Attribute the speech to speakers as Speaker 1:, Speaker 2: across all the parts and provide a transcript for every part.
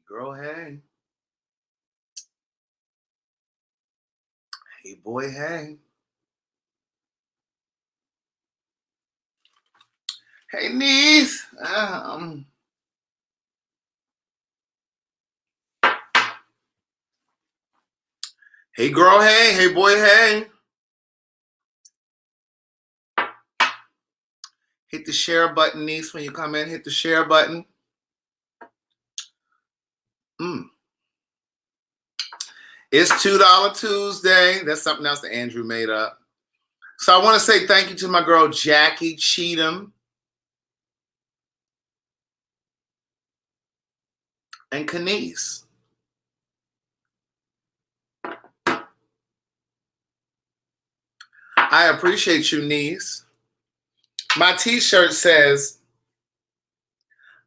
Speaker 1: Girl, hey. Hey, boy, hey. Hey, niece. Hey, girl, hey. Hey, boy, hey. Hit the share button, niece, when you come in. Hit the share button. It's $2 Tuesday. That's something else that Andrew made up. So I want to say thank you to my girl, Jackie Cheatham and Kenise. I appreciate you, niece. My t-shirt says,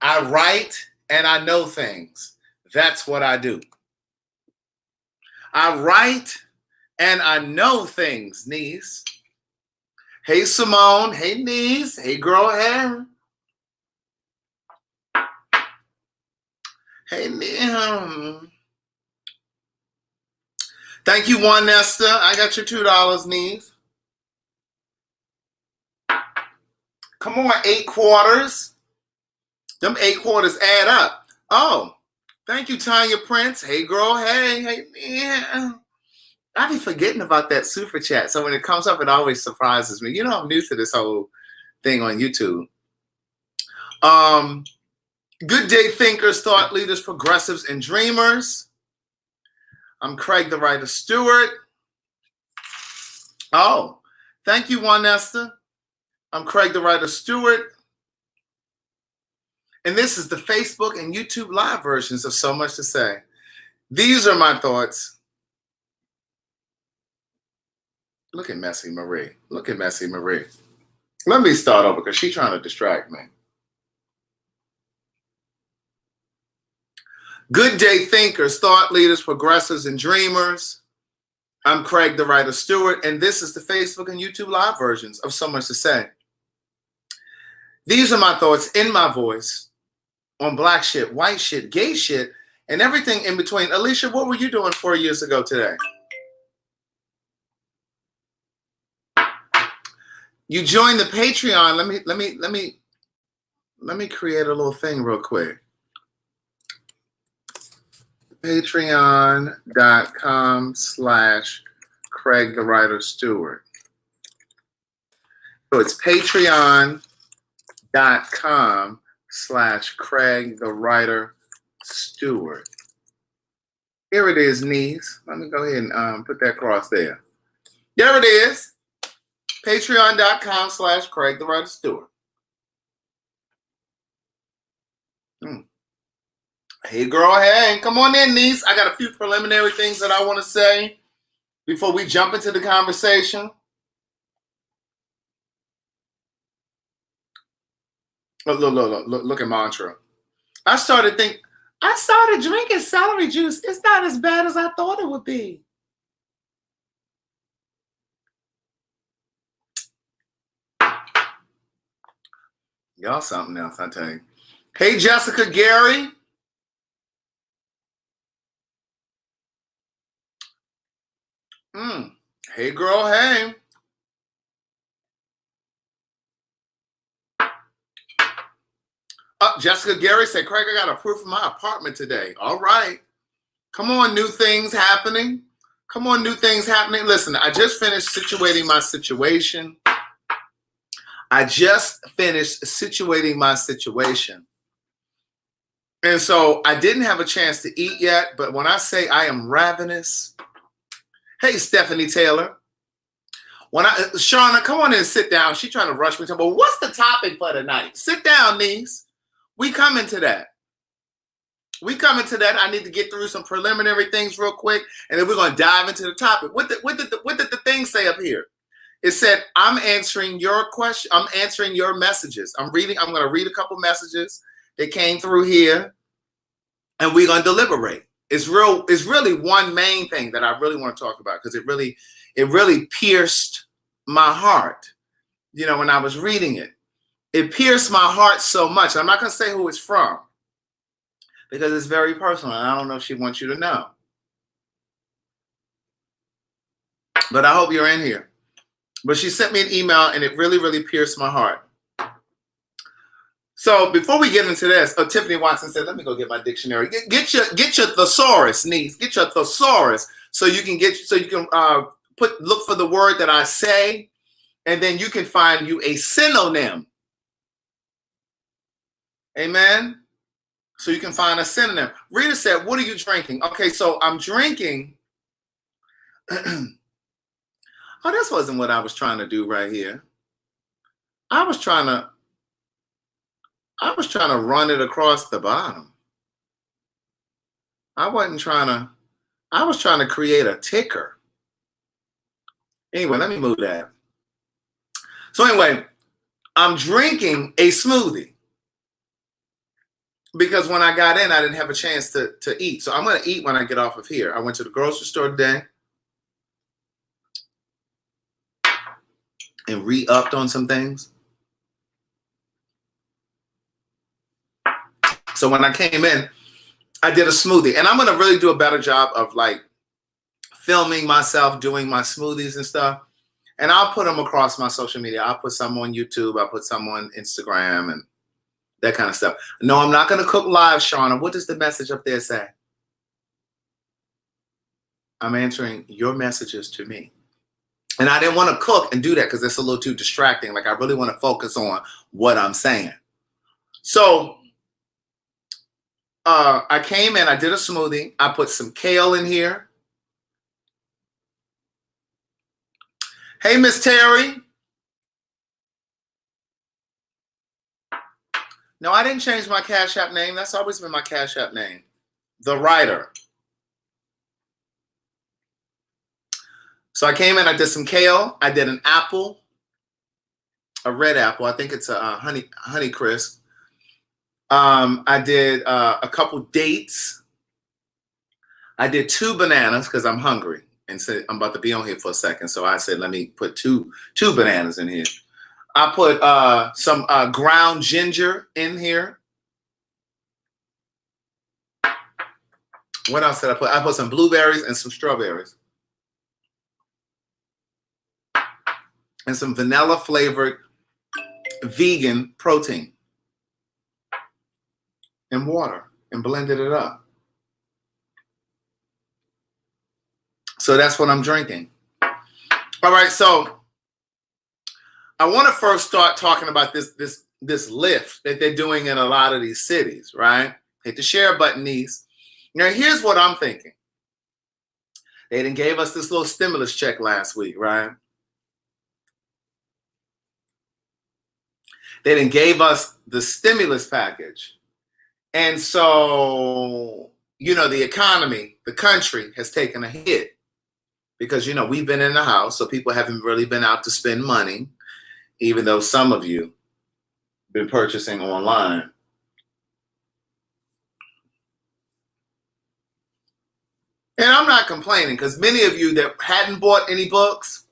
Speaker 1: I write and I know things. That's what I do. I write and I know things, niece. Hey, Simone. Hey, niece. Hey, girl. Hey. Hey, niece. Thank you, Juan Nesta. I got your $2, niece. Come on, 8 quarters. Them 8 quarters add up. Oh, thank you, Tanya Prince. Hey, girl. Hey. Hey, yeah. I be forgetting about that super chat. So when it comes up, it always surprises me. You know, I'm new to this whole thing on YouTube. Good day, thinkers, thought leaders, progressives, and dreamers. I'm Craig, the writer Stewart. Oh, thank you, Juan Nesta. I'm Craig, the writer Stewart. And this is the Facebook and YouTube live versions of So Much to Say. These are my thoughts. Look at Messy Marie. Look at Messy Marie. Let me start over because she's trying to distract me. Good day, thinkers, thought leaders, progressives, and dreamers. I'm Craig, the writer Stewart, and this is the Facebook and YouTube live versions of So Much to Say. These are my thoughts in my voice on black shit, white shit, gay shit, and everything in between. Alicia, what were you doing 4 years ago today? You joined the Patreon. Let me create a little thing real quick. Patreon.com/Craig the Writer Stewart. So it's Patreon.com/Craig the Writer Stewart. Here it is, niece. Let me go ahead and put that cross there. There it is. Patreon.com/Craig the Writer Stewart. Hey, girl, hey. Come on in, niece. I got a few preliminary things that I want to say before we jump into the conversation. Look at mantra. I started drinking celery juice. It's not as bad as I thought it would be. Y'all something else, I tell you. Hey, Jessica Gary. Hey, girl, hey. Jessica Gary said, Craig, I got a proof of my apartment today. All right. Come on, new things happening. Come on, new things happening. Listen, I just finished situating my situation. And so I didn't have a chance to eat yet, but when I say I am ravenous, hey, Stephanie Taylor. Shauna, come on in and sit down. She's trying to rush me. But what's the topic for tonight? Sit down, niece. We coming to that. I need to get through some preliminary things real quick, and then we're going to dive into the topic. What did the thing say up here? It said, I'm answering your question. I'm answering your messages. I'm going to read a couple messages that came through here, and we're going to deliberate. It's really one main thing that I really want to talk about because it really pierced my heart. You know, when I was reading it, it pierced my heart so much. I'm not going to say who it's from because it's very personal. And I don't know if she wants you to know. But I hope you're in here. But she sent me an email and it really, really pierced my heart. So before we get into this, Tiffany Watson said, let me go get my dictionary. Get your thesaurus, niece. Get your thesaurus so you can look for the word that I say, and then you can find you a synonym. Amen. So you can find a synonym. Rita said, what are you drinking? Okay, so I'm drinking. Oh, this wasn't what I was trying to do right here. I was trying to run it across the bottom. I was trying to create a ticker. Anyway, let me move that. So anyway, I'm drinking a smoothie because when I got in, I didn't have a chance to eat. So I'm going to eat when I get off of here. I went to the grocery store today and re-upped on some things. So when I came in, I did a smoothie, and I'm going to really do a better job of like filming myself doing my smoothies and stuff. And I'll put them across my social media. I'll put some on YouTube. I'll put some on Instagram and that kind of stuff. No, I'm not going to cook live, Shauna. What does the message up there say? I'm answering your messages to me. And I didn't want to cook and do that because it's a little too distracting. Like I really want to focus on what I'm saying. So I came in, I did a smoothie. I put some kale in here. Hey, Miss Terry. No, I didn't change my Cash App name. That's always been my Cash App name. The Writer. So I came in, I did some kale. I did an apple, a red apple. I think it's a honey crisp. I did a couple dates. I did 2 bananas because I'm hungry and said I'm about to be on here for a second. So I said, let me put two bananas in here. I put some ground ginger in here. What else did I put? I put some blueberries and some strawberries. And some vanilla flavored vegan protein. And water. And blended it up. So that's what I'm drinking. All right, so I want to first start talking about this lift that they're doing in a lot of these cities, right? Hit the share button, niece. Now, here's what I'm thinking. They done gave us this little stimulus check last week, right? They done gave us the stimulus package. And so, you know, the economy, the country has taken a hit because, you know, we've been in the house, so people haven't really been out to spend money, even though some of you have been purchasing online. And I'm not complaining because many of you that hadn't bought any books,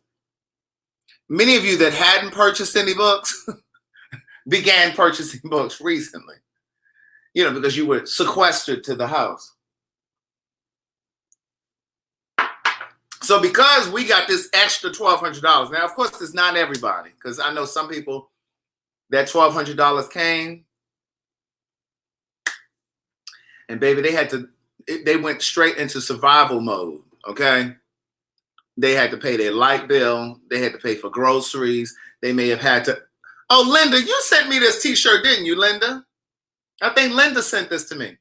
Speaker 1: many of you that hadn't purchased any books began purchasing books recently, you know, because you were sequestered to the house. So because we got this extra $1,200, now, of course, it's not everybody, because I know some people that $1,200 came and baby, they went straight into survival mode, okay? They had to pay their light bill. They had to pay for groceries. They may have had to, oh, Linda, you sent me this t-shirt, didn't you, Linda? I think Linda sent this to me.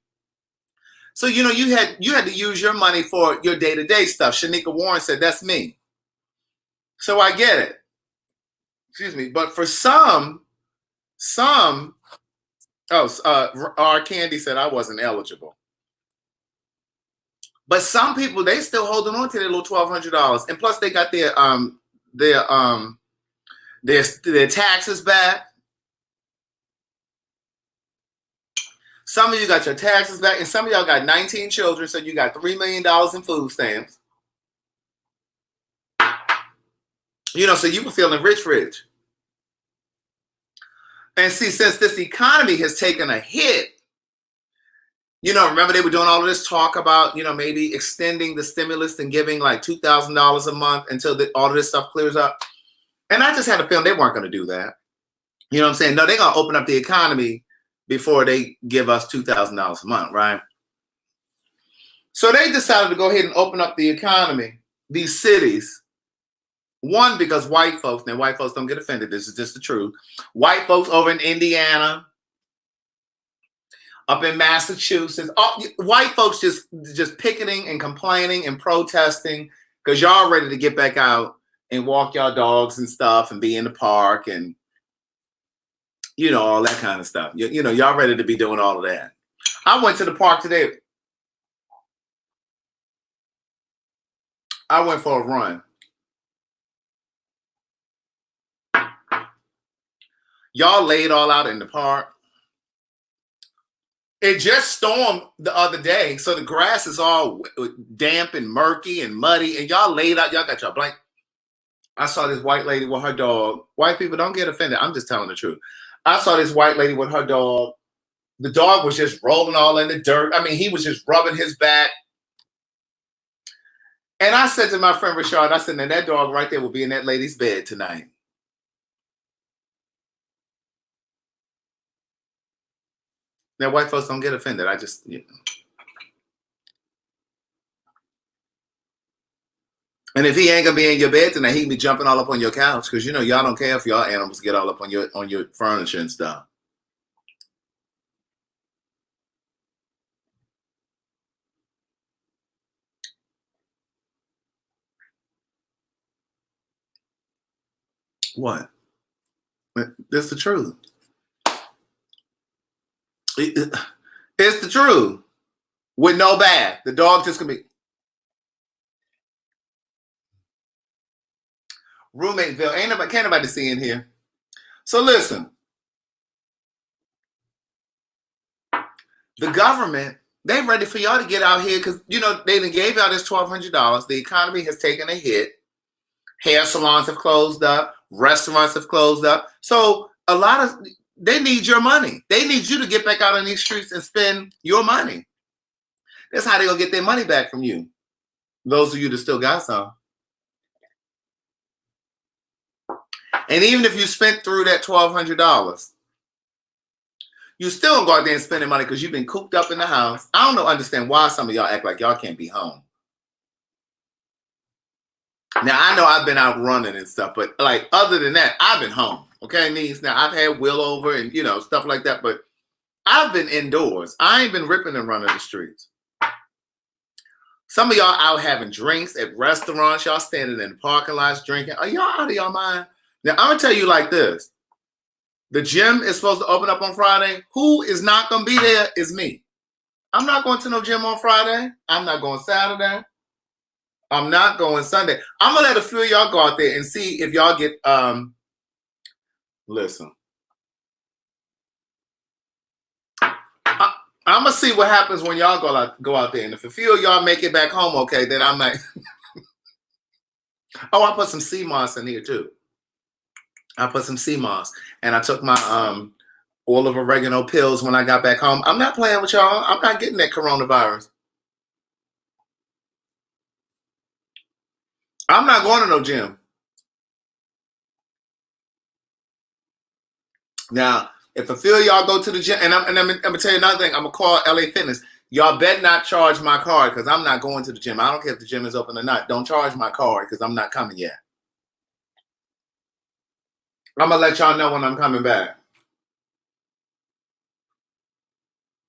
Speaker 1: So, you know, you had to use your money for your day-to-day stuff. Shanika Warren said, that's me. So I get it. Excuse me. But for some, R. Candy said I wasn't eligible. But some people, they still holding on to their little $1,200. And plus they got their taxes back. Some of you got your taxes back, and some of y'all got 19 children, so you got $3 million in food stamps. You know, so you were feeling rich. And see, since this economy has taken a hit, Remember they were doing all of this talk about, maybe extending the stimulus and giving like $2,000 a month until all of this stuff clears up. And I just had a feeling they weren't going to do that. You know what I'm saying? No, they're going to open up the economy before they give us $2,000 a month, right? So they decided to go ahead and open up the economy, these cities. One, because white folks, now white folks don't get offended, this is just the truth. White folks over in Indiana, up in Massachusetts, white folks just picketing and complaining and protesting because y'all ready to get back out and walk y'all dogs and stuff and be in the park and all that kind of stuff. Y'all ready to be doing all of that. I went to the park today. I went for a run. Y'all laid all out in the park. It just stormed the other day, so the grass is all damp and murky and muddy, and y'all laid out. Y'all got your blanket. I saw this white lady with her dog. White people, don't get offended. I'm just telling the truth. I saw this white lady with her dog. The dog was just rolling all in the dirt. I mean, he was just rubbing his back. And I said to my friend Rashard, I said, now that dog right there will be in that lady's bed tonight. Now, white folks don't get offended. I just, And if he ain't gonna be in your bed tonight, he can be jumping all up on your couch because y'all don't care if y'all animals get all up on your furniture and stuff. What? It's the truth. It's the truth. With no bath. The dog just gonna be roommateville. Can't nobody see in here. So listen. The government, they ready for y'all to get out here because they done gave y'all this $1,200. The economy has taken a hit. Hair salons have closed up. Restaurants have closed up. So they need your money. They need you to get back out on these streets and spend your money. That's how they're going to get their money back from you. Those of you that still got some. And even if you spent through that $1,200, you still don't go out there and spending money because you've been cooped up in the house. I don't understand why some of y'all act like y'all can't be home. Now, I know I've been out running and stuff, but like other than that, I've been home. Okay, niece. Now, I've had Will over and, stuff like that, but I've been indoors. I ain't been ripping and running the streets. Some of y'all out having drinks at restaurants. Y'all standing in the parking lots drinking. Are y'all out of your mind? Now, I'm going to tell you like this. The gym is supposed to open up on Friday. Who is not going to be there is me. I'm not going to no gym on Friday. I'm not going Saturday. I'm not going Sunday. I'm going to let a few of y'all go out there and see if y'all get, listen. I'm going to see what happens when y'all go out there. And if a few of y'all make it back home okay, then I might. Oh, I put some sea moss in here too. I put some sea moss. And I took my oil of oregano pills when I got back home. I'm not playing with y'all. I'm not getting that coronavirus. I'm not going to no gym. Now, if a few of y'all go to the gym, and I'm going to tell you another thing, I'm going to call LA Fitness. Y'all better not charge my card because I'm not going to the gym. I don't care if the gym is open or not. Don't charge my card because I'm not coming yet. I'm going to let y'all know when I'm coming back.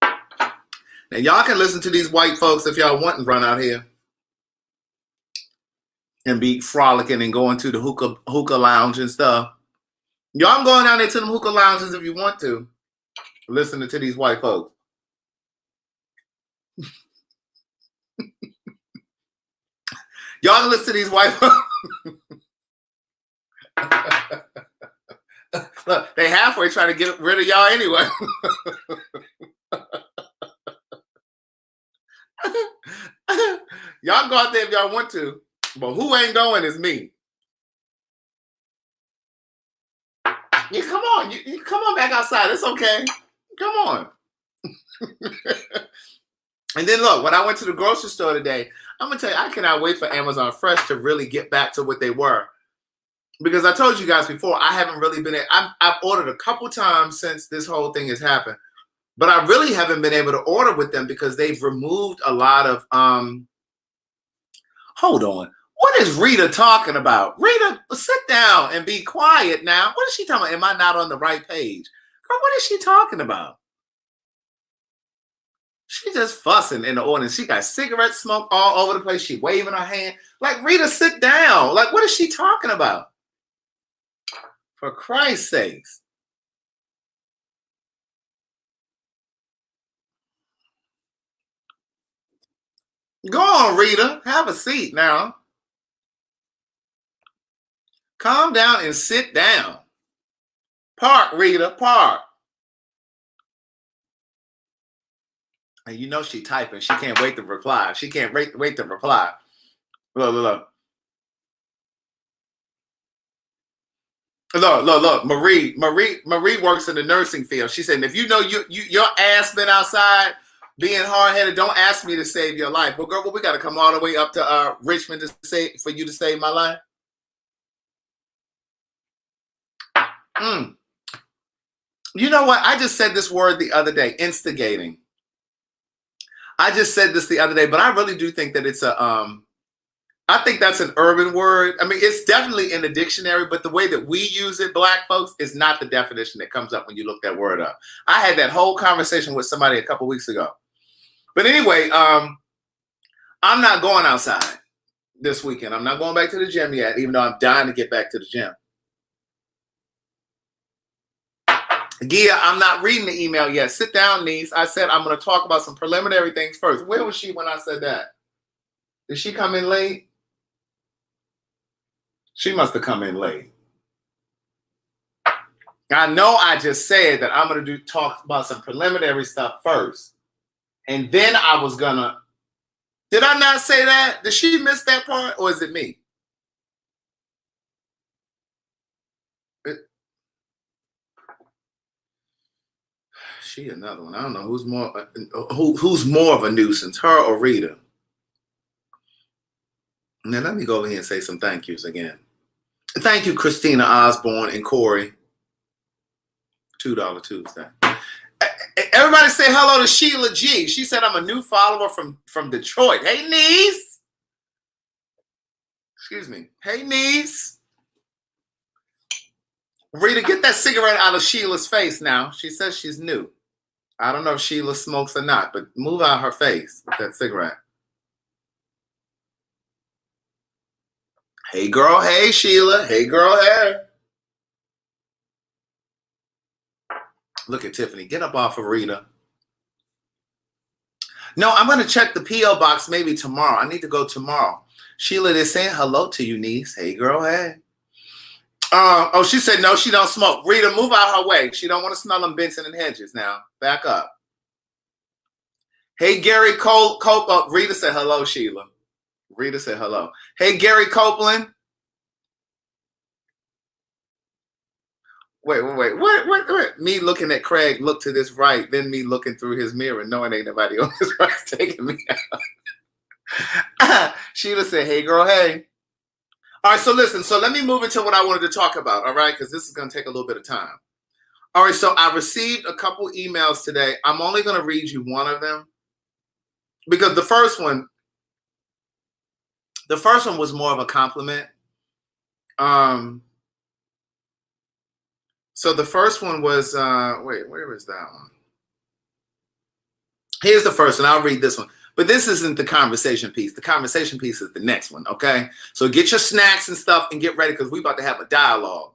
Speaker 1: Now, y'all can listen to these white folks if y'all want to run out here and be frolicking and going to the hookah lounge and stuff. Y'all going down there to them hookah lounges if you want to. Listening to these white folks. Y'all can listen to these white folks. Look, they halfway trying to get rid of y'all anyway. Y'all go out there if y'all want to, but who ain't going is me. Yeah, come on. You come on back outside. It's okay. Come on. And then look, when I went to the grocery store today, I'm gonna tell you, I cannot wait for Amazon Fresh to really get back to what they were. Because I told you guys before, I haven't really been. I've ordered a couple times since this whole thing has happened, but I really haven't been able to order with them because they've removed a lot of. Hold on, what is Rita talking about? Rita, sit down and be quiet now. What is she talking about? Am I not on the right page? Girl, what is she talking about? She just fussing in the audience. She got cigarette smoke all over the place. She waving her hand. Like, Rita, sit down. Like, what is she talking about? For Christ's sakes. Go on, Rita. Have a seat now. Calm down and sit down. Park, Rita, park. And you know she typing. She can't wait to reply. She can't wait to reply. Look. Look. Marie works in the nursing field. She said, if you know your ass been outside being hard-headed, don't ask me to save your life. Well, girl, we got to come all the way up to Richmond for you to save my life. You know what? I just said this word the other day, instigating. I just said this the other day, but I really do think that it's I think that's an urban word. I mean, it's definitely in the dictionary, but the way that we use it, Black folks, is not the definition that comes up when you look that word up. I had that whole conversation with somebody a couple weeks ago. But anyway, I'm not going outside this weekend. I'm not going back to the gym yet, even though I'm dying to get back to the gym. Gia, I'm not reading the email yet. Sit down, niece. I said I'm going to talk about some preliminary things first. Where was she when I said that? Did she come in late? She must have come in late. I know I just said that I'm going to talk about some preliminary stuff first. And then I was going to... Did I not say that? Did she miss that part, or is it me? She another one. I don't know who's more of a nuisance, her or Rita. Now let me go over here and say some thank yous again. Thank you, Christina Osborne and Corey. $2 Tuesday. Everybody say hello to Sheila G. She said I'm a new follower from Detroit. Hey, niece. Excuse me. Hey, niece. Rita, get that cigarette out of Sheila's face now. She says she's new. I don't know if Sheila smokes or not, but move out her face with that cigarette. Hey, girl. Hey, Sheila. Hey, girl. Hey. Look at Tiffany. Get up off of Rita. No, I'm going to check the P.O. box maybe tomorrow. I need to go tomorrow. Sheila, they're saying hello to you, niece. Hey, girl. Hey. Oh, she said no, she don't smoke. Rita, move out her way. She don't want to smell them Benson and Hedges now. Back up. Hey, Gary Copeland. Rita said hello, Sheila. Rita said hello. Hey, Gary Copeland. Wait. What? Me looking at Craig, look to this right, then me looking through his mirror, knowing ain't nobody on his right taking me out. Sheila said, hey, girl, hey. All right, so listen. So let me move into what I wanted to talk about, all right? Because this is going to take a little bit of time. All right, so I received a couple emails today. I'm only going to read you one of them because the first one was more of a compliment. So the first one was, wait, where is that one? Here's the first one. I'll read this one. But this isn't the conversation piece. The conversation piece is the next one, okay? So get your snacks and stuff and get ready because we're about to have a dialogue.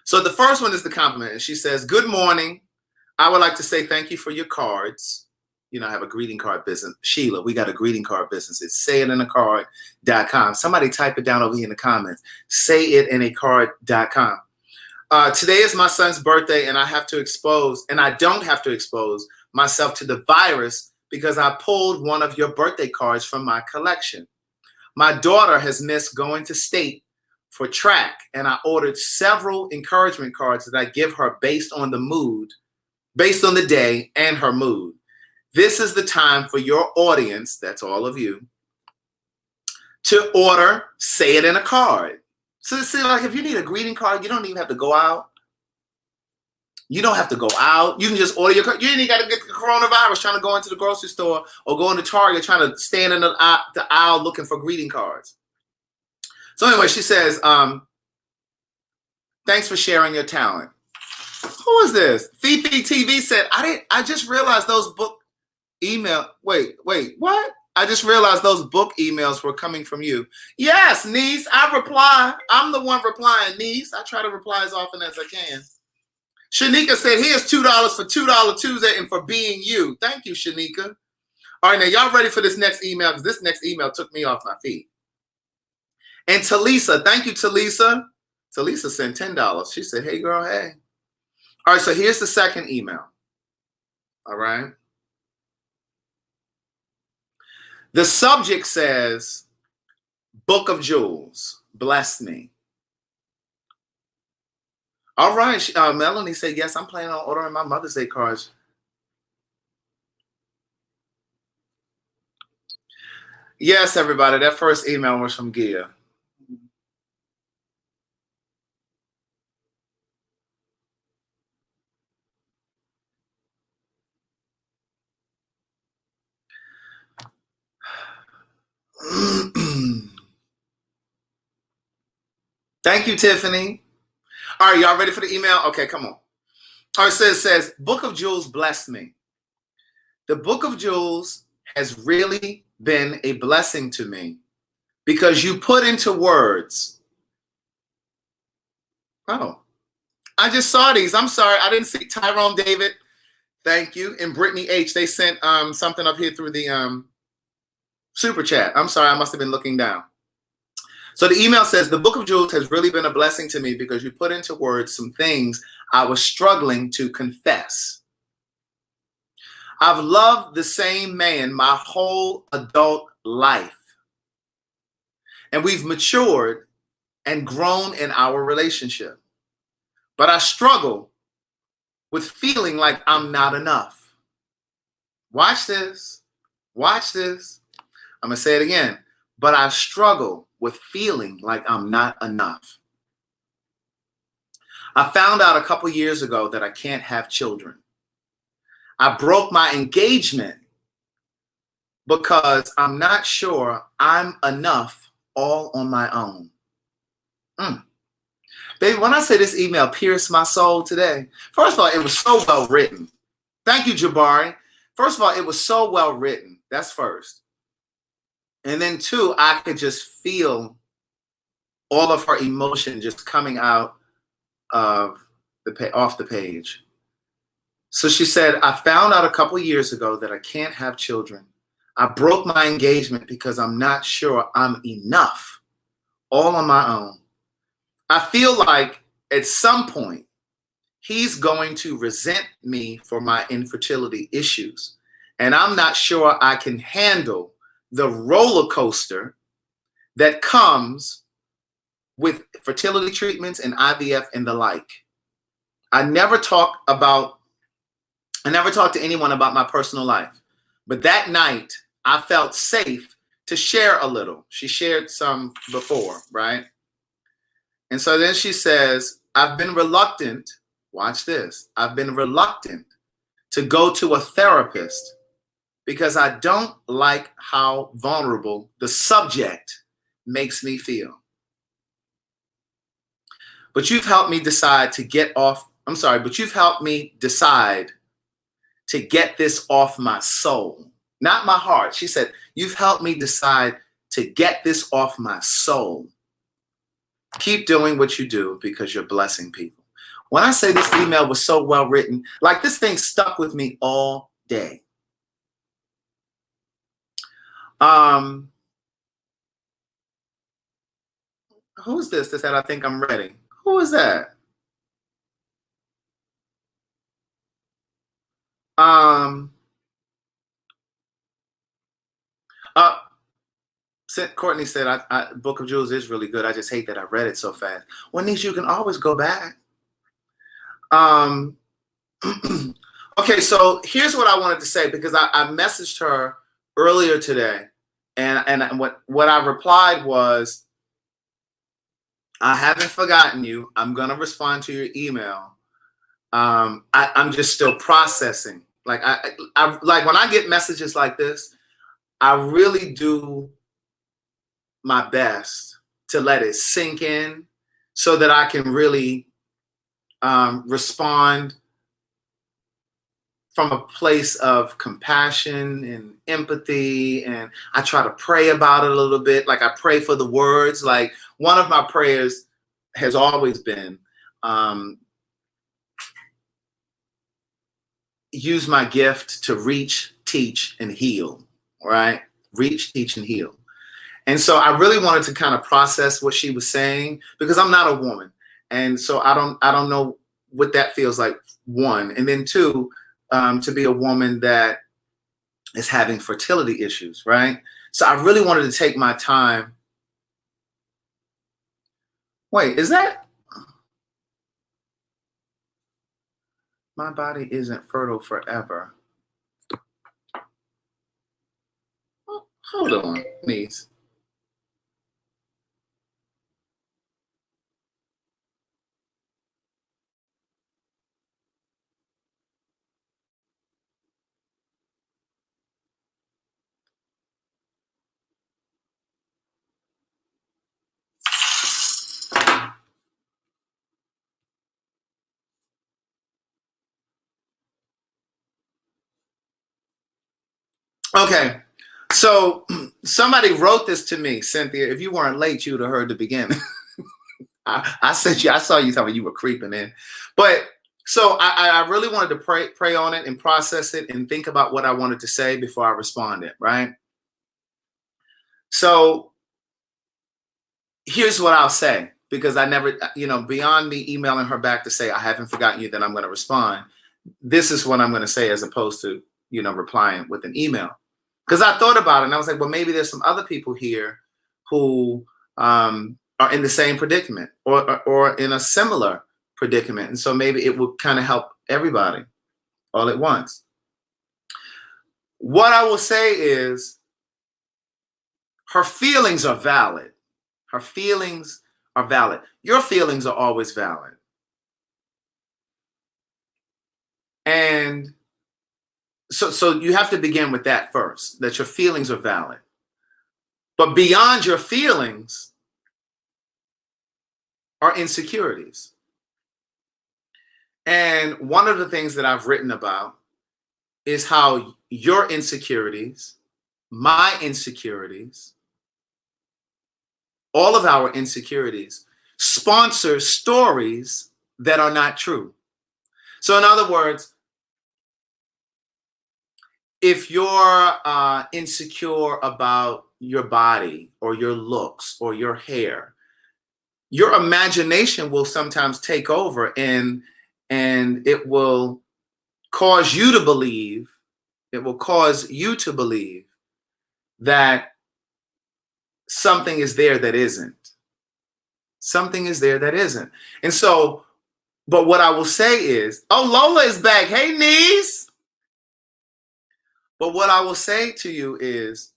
Speaker 1: So the first one is the compliment. And she says, good morning. I would like to say thank you for your cards. You know, I have a greeting card business. Sheila, we got a greeting card business. It's sayitinaCard.com. Somebody type it down over here in the comments. SayitinaCard.com. Today is my son's birthday, and I don't have to expose myself to the virus because I pulled one of your birthday cards from my collection. My daughter has missed going to state for track, and I ordered several encouragement cards that I give her based on the day and her mood. This is the time for your audience, that's all of you, to order, say it in a card. So see, like if you need a greeting card, you don't even have to go out. You don't have to go out. You can just order your card. You ain't even got to get the coronavirus trying to go into the grocery store or go into Target trying to stand in the aisle looking for greeting cards. So anyway, she says, thanks for sharing your talent. Who is this? Fifi TV said, I just realized those book email. Wait, what? I just realized those book emails were coming from you. Yes, niece, I reply. I'm the one replying, niece. I try to reply as often as I can. Shanika said, here's $2 for $2 Tuesday and for being you. Thank you, Shanika. All right, now y'all ready for this next email? Because this next email took me off my feet. And Talisa, thank you, Talisa. Talisa sent $10. She said, hey, girl, hey. All right, so here's the second email. All right. The subject says, Book of Jewels, bless me. All right, Melanie said, yes, I'm planning on ordering my Mother's Day cards. Yes, everybody, that first email was from Gia. Thank you, Tiffany. All right, y'all ready for the email? Okay, come on. All right, so it says, Book of Jewels, bless me. The Book of Jewels has really been a blessing to me because you put into words. Oh, I just saw these. I'm sorry. I didn't see Tyrone David. Thank you. And Brittany H. They sent something up here through the super chat. I'm sorry. I must have been looking down. So the email says, the Book of Jewels has really been a blessing to me because you put into words some things I was struggling to confess. I've loved the same man my whole adult life. And we've matured and grown in our relationship. But I struggle with feeling like I'm not enough. Watch this. Watch this. I'm going to say it again. But I struggle with feeling like I'm not enough. I found out a couple years ago that I can't have children. I broke my engagement because I'm not sure I'm enough all on my own. Baby, when I say this email pierced my soul today, first of all, it was so well written. Thank you, Jabari. First of all, it was so well written. That's first. And then two, I could just feel all of her emotion just coming out of off the page. So she said, I found out a couple years ago that I can't have children. I broke my engagement because I'm not sure I'm enough all on my own. I feel like at some point he's going to resent me for my infertility issues. And I'm not sure I can handle the roller coaster that comes with fertility treatments and IVF and the like. I never talk to anyone about my personal life. But that night, I felt safe to share a little. She shared some before, right? And so then she says, I've been reluctant, watch this, I've been reluctant to go to a therapist because I don't like how vulnerable the subject makes me feel. But you've helped me decide to get this off my soul, not my heart. She said, you've helped me decide to get this off my soul. Keep doing what you do because you're blessing people. When I say this email was so well written, like this thing stuck with me all day. Who's this that said, I think I'm ready? Who is that? Courtney said, Book of Jewels is really good. I just hate that I read it so fast. Well, niece, you can always go back. Okay, so here's what I wanted to say because I messaged her earlier today, and what I replied was, I haven't forgotten you. I'm gonna respond to your email. I'm just still processing. Like I like when I get messages like this, I really do my best to let it sink in so that I can really respond from a place of compassion and empathy. And I try to pray about it a little bit. Like I pray for the words. Like one of my prayers has always been um, use my gift to reach, teach, and heal. Right? Reach, teach, and heal. And so I really wanted to kind of process what she was saying because I'm not a woman. And so I don't know what that feels like, one. And then two, to be a woman that is having fertility issues, right? So I really wanted to take my time. Wait, is that my body isn't fertile forever? Hold on, please. Okay. So somebody wrote this to me, Cynthia. If you weren't late, you would have heard the beginning. I sent you, I saw you telling me you were creeping in. But so I really wanted to pray on it and process it and think about what I wanted to say before I responded, right? So here's what I'll say because I never, beyond me emailing her back to say, I haven't forgotten you, that I'm going to respond. This is what I'm going to say as opposed to, replying with an email. Because I thought about it and I was like, well, maybe there's some other people here who are in the same predicament or in a similar predicament. And so maybe it would kind of help everybody all at once. What I will say is her feelings are valid. Her feelings are valid. Your feelings are always valid. And so you have to begin with that first, that your feelings are valid. But beyond your feelings are insecurities. And one of the things that I've written about is how your insecurities, my insecurities, all of our insecurities sponsor stories that are not true. So in other words, if you're insecure about your body or your looks or your hair, your imagination will sometimes take over and it will cause you to believe, that something is there that isn't. Something is there that isn't. And so, but what I will say is, oh, Lola is back. Hey, niece. But what I will say to you is,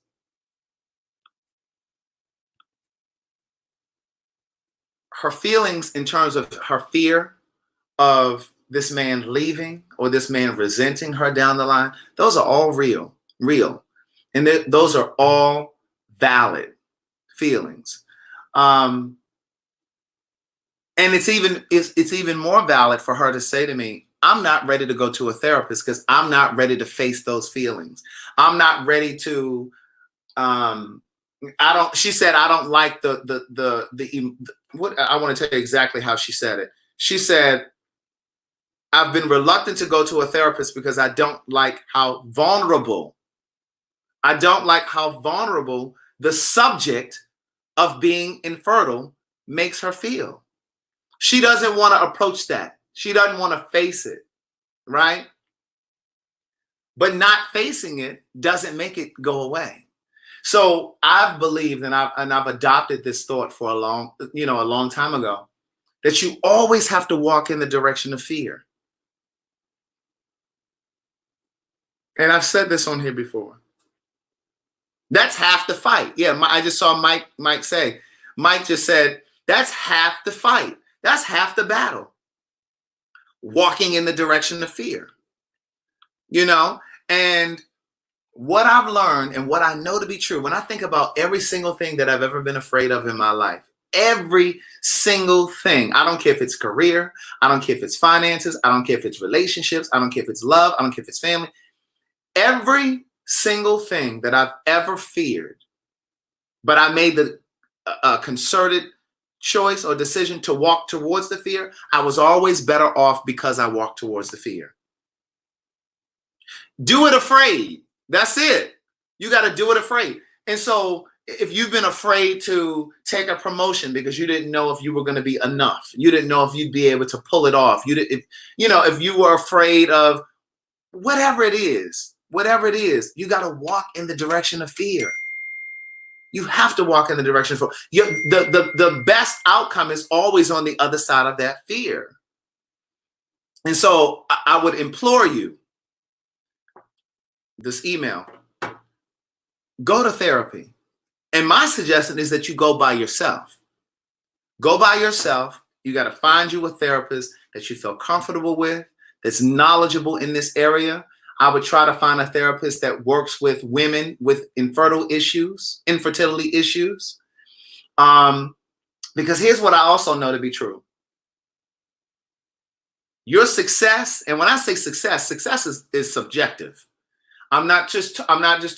Speaker 1: her feelings in terms of her fear of this man leaving or this man resenting her down the line, those are all real. And those are all valid feelings. And it's even more valid for her to say to me, I'm not ready to go to a therapist because I'm not ready to face those feelings. I'm not ready to she said I don't like what I want to tell you exactly how she said it. She said, I've been reluctant to go to a therapist because I don't like how vulnerable the subject of being infertile makes her feel. She doesn't want to approach that. She doesn't want to face it, right? But not facing it doesn't make it go away. So I've believed and I've adopted this thought for a long time ago, that you always have to walk in the direction of fear. And I've said this on here before. That's half the fight. Yeah, I just saw Mike say. Mike just said, that's half the fight. That's half the battle. Walking in the direction of fear. You know, and what I've learned and what I know to be true, when I think about every single thing that I've ever been afraid of in my life, every single thing, I don't care if it's career, I don't care if it's finances, I don't care if it's relationships, I don't care if it's love, I don't care if it's family, every single thing that I've ever feared, but I made the concerted choice or decision to walk towards the fear, I was always better off because I walked towards the fear. Do it afraid. That's it. You got to do it afraid. And so if you've been afraid to take a promotion because you didn't know if you were going to be enough, you didn't know if you'd be able to pull it off. If you were afraid of whatever it is, you got to walk in the direction of fear. You have to walk in the direction of fear. The best outcome is always on the other side of that fear. And so I would implore you, this email, go to therapy. And my suggestion is that you go by yourself. Go by yourself. You got to find you a therapist that you feel comfortable with, that's knowledgeable in this area. I would try to find a therapist that works with women with infertility issues. Because here's what I also know to be true. Your success, and when I say success is subjective. I'm not just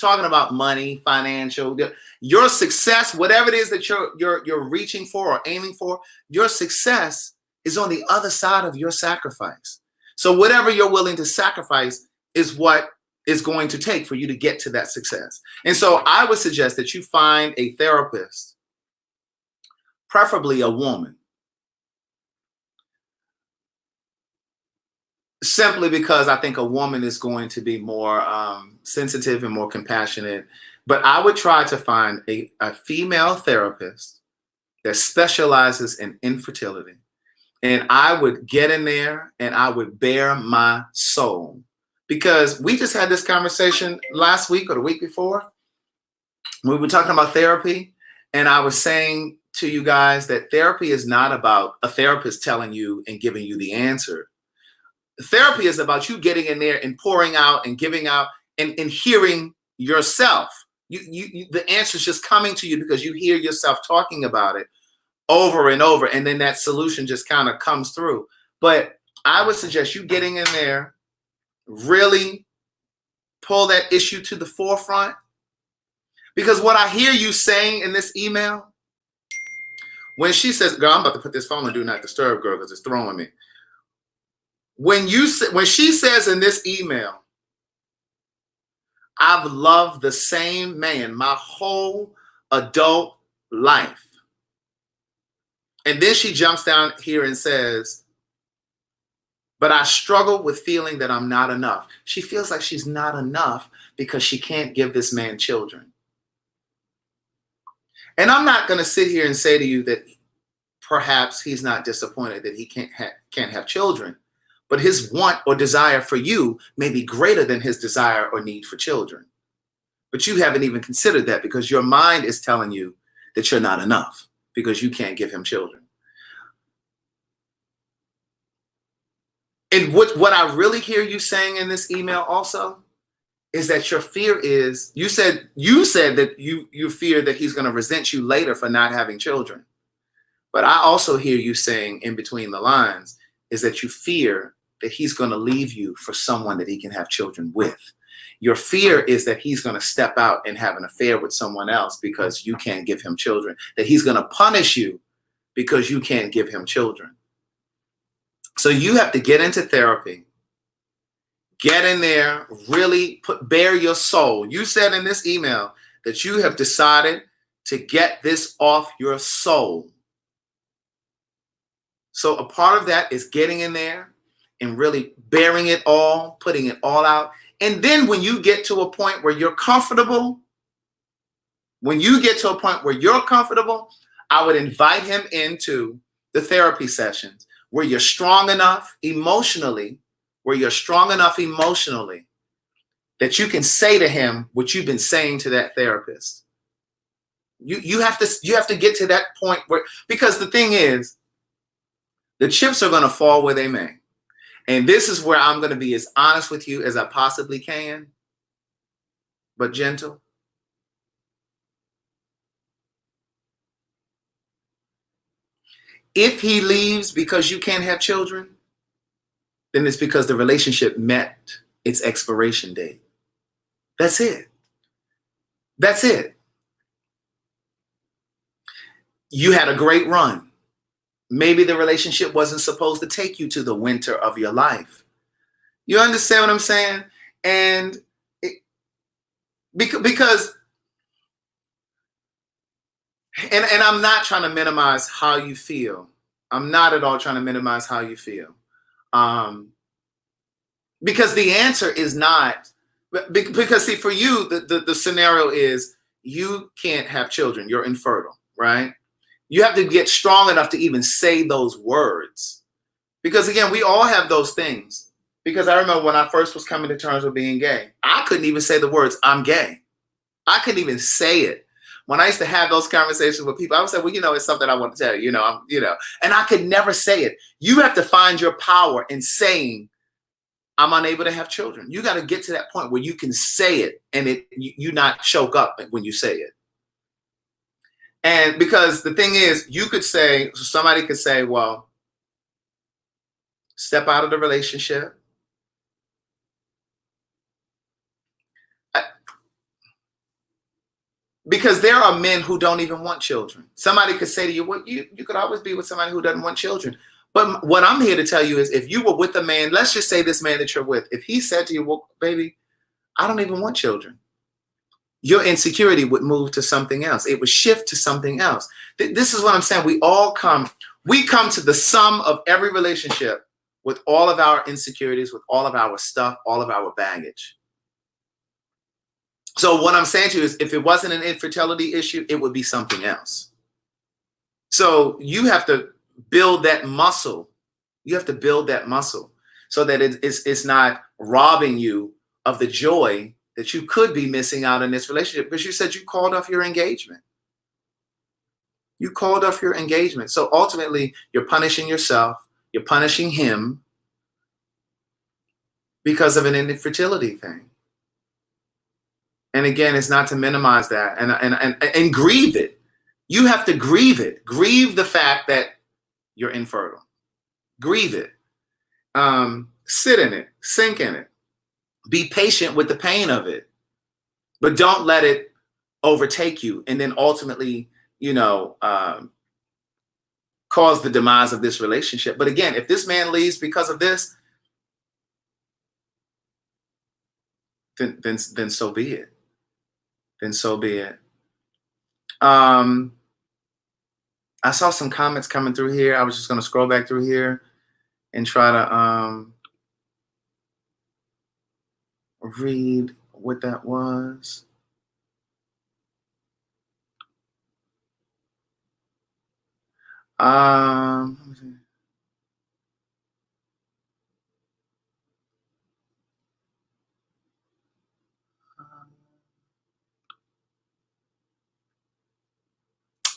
Speaker 1: talking about money, financial. Your success, whatever it is that you're reaching for or aiming for, your success is on the other side of your sacrifice. So whatever you're willing to sacrifice is what is going to take for you to get to that success. And so I would suggest that you find a therapist, preferably a woman. Simply because I think a woman is going to be more sensitive and more compassionate. But I would try to find a female therapist that specializes in infertility. And I would get in there and I would bare my soul. Because we just had this conversation last week or the week before. We were talking about therapy. And I was saying to you guys that therapy is not about a therapist telling you and giving you the answer. Therapy is about you getting in there and pouring out and giving out and hearing yourself. The answer is just coming to you because you hear yourself talking about it over and over. And then that solution just kind of comes through. But I would suggest you getting in there, really pull that issue to the forefront. Because what I hear you saying in this email, when she says, girl, I'm about to put this phone on Do Not Disturb, girl, because it's throwing me. When she says in this email, I've loved the same man my whole adult life. And then she jumps down here and says, but I struggle with feeling that I'm not enough. She feels like she's not enough because she can't give this man children. And I'm not going to sit here and say to you that perhaps he's not disappointed that he can't have children. But his want or desire for you may be greater than his desire or need for children. But you haven't even considered that because your mind is telling you that you're not enough because you can't give him children. And what I really hear you saying in this email also is that your fear is, you said that you fear that he's going to resent you later for not having children. But I also hear you saying in between the lines is that you fear that he's going to leave you for someone that he can have children with. Your fear is that he's going to step out and have an affair with someone else because you can't give him children, that he's going to punish you because you can't give him children. So you have to get into therapy, get in there, really bare your soul. You said in this email that you have decided to get this off your soul. So a part of that is getting in there and really bearing it all, putting it all out. And then when you get to a point where you're comfortable, I would invite him into the therapy sessions where you're strong enough emotionally, that that you can say to him what you've been saying to that therapist. You have to get to that point where, because the thing is, the chips are going to fall where they may. And this is where I'm going to be as honest with you as I possibly can, but gentle. If he leaves because you can't have children, then it's because the relationship met its expiration date. That's it. That's it. You had a great run. Maybe the relationship wasn't supposed to take you to the winter of your life. You understand what I'm saying? And because I'm not trying to minimize how you feel. I'm not at all trying to minimize how you feel. Because the answer is not, because see, for you, the scenario is you can't have children. You're infertile, right? You have to get strong enough to even say those words. Because again, we all have those things. Because I remember when I first was coming to terms with being gay, I couldn't even say the words, I'm gay. I couldn't even say it. When I used to have those conversations with people, I would say, well, it's something I want to tell you, and I could never say it. You have to find your power in saying, I'm unable to have children. You got to get to that point where you can say it and you not choke up when you say it. And because the thing is, somebody could say, well, step out of the relationship. Because there are men who don't even want children. Somebody could say to you, well, you could always be with somebody who doesn't want children. But what I'm here to tell you is, if you were with a man, let's just say this man that you're with, if he said to you, well, baby, I don't even want children, your insecurity would move to something else. It would shift to something else. This is what I'm saying. We come to the sum of every relationship with all of our insecurities, with all of our stuff, all of our baggage. So what I'm saying to you is, if it wasn't an infertility issue, it would be something else. So you have to build that muscle. You have to build that muscle so that it's not robbing you of the joy that you could be missing out in this relationship, because you said you called off your engagement. You called off your engagement. So ultimately, you're punishing yourself. You're punishing him because of an infertility thing. And again, it's not to minimize that and grieve it. You have to grieve it. Grieve the fact that you're infertile. Grieve it. Sit in it. Sink in it. Be patient with the pain of it. But don't let it overtake you and then ultimately, cause the demise of this relationship. But again, if this man leaves because of this, then so be it. Then so be it. I saw some comments coming through here. I was just going to scroll back through here and try to read what that was. Let me see.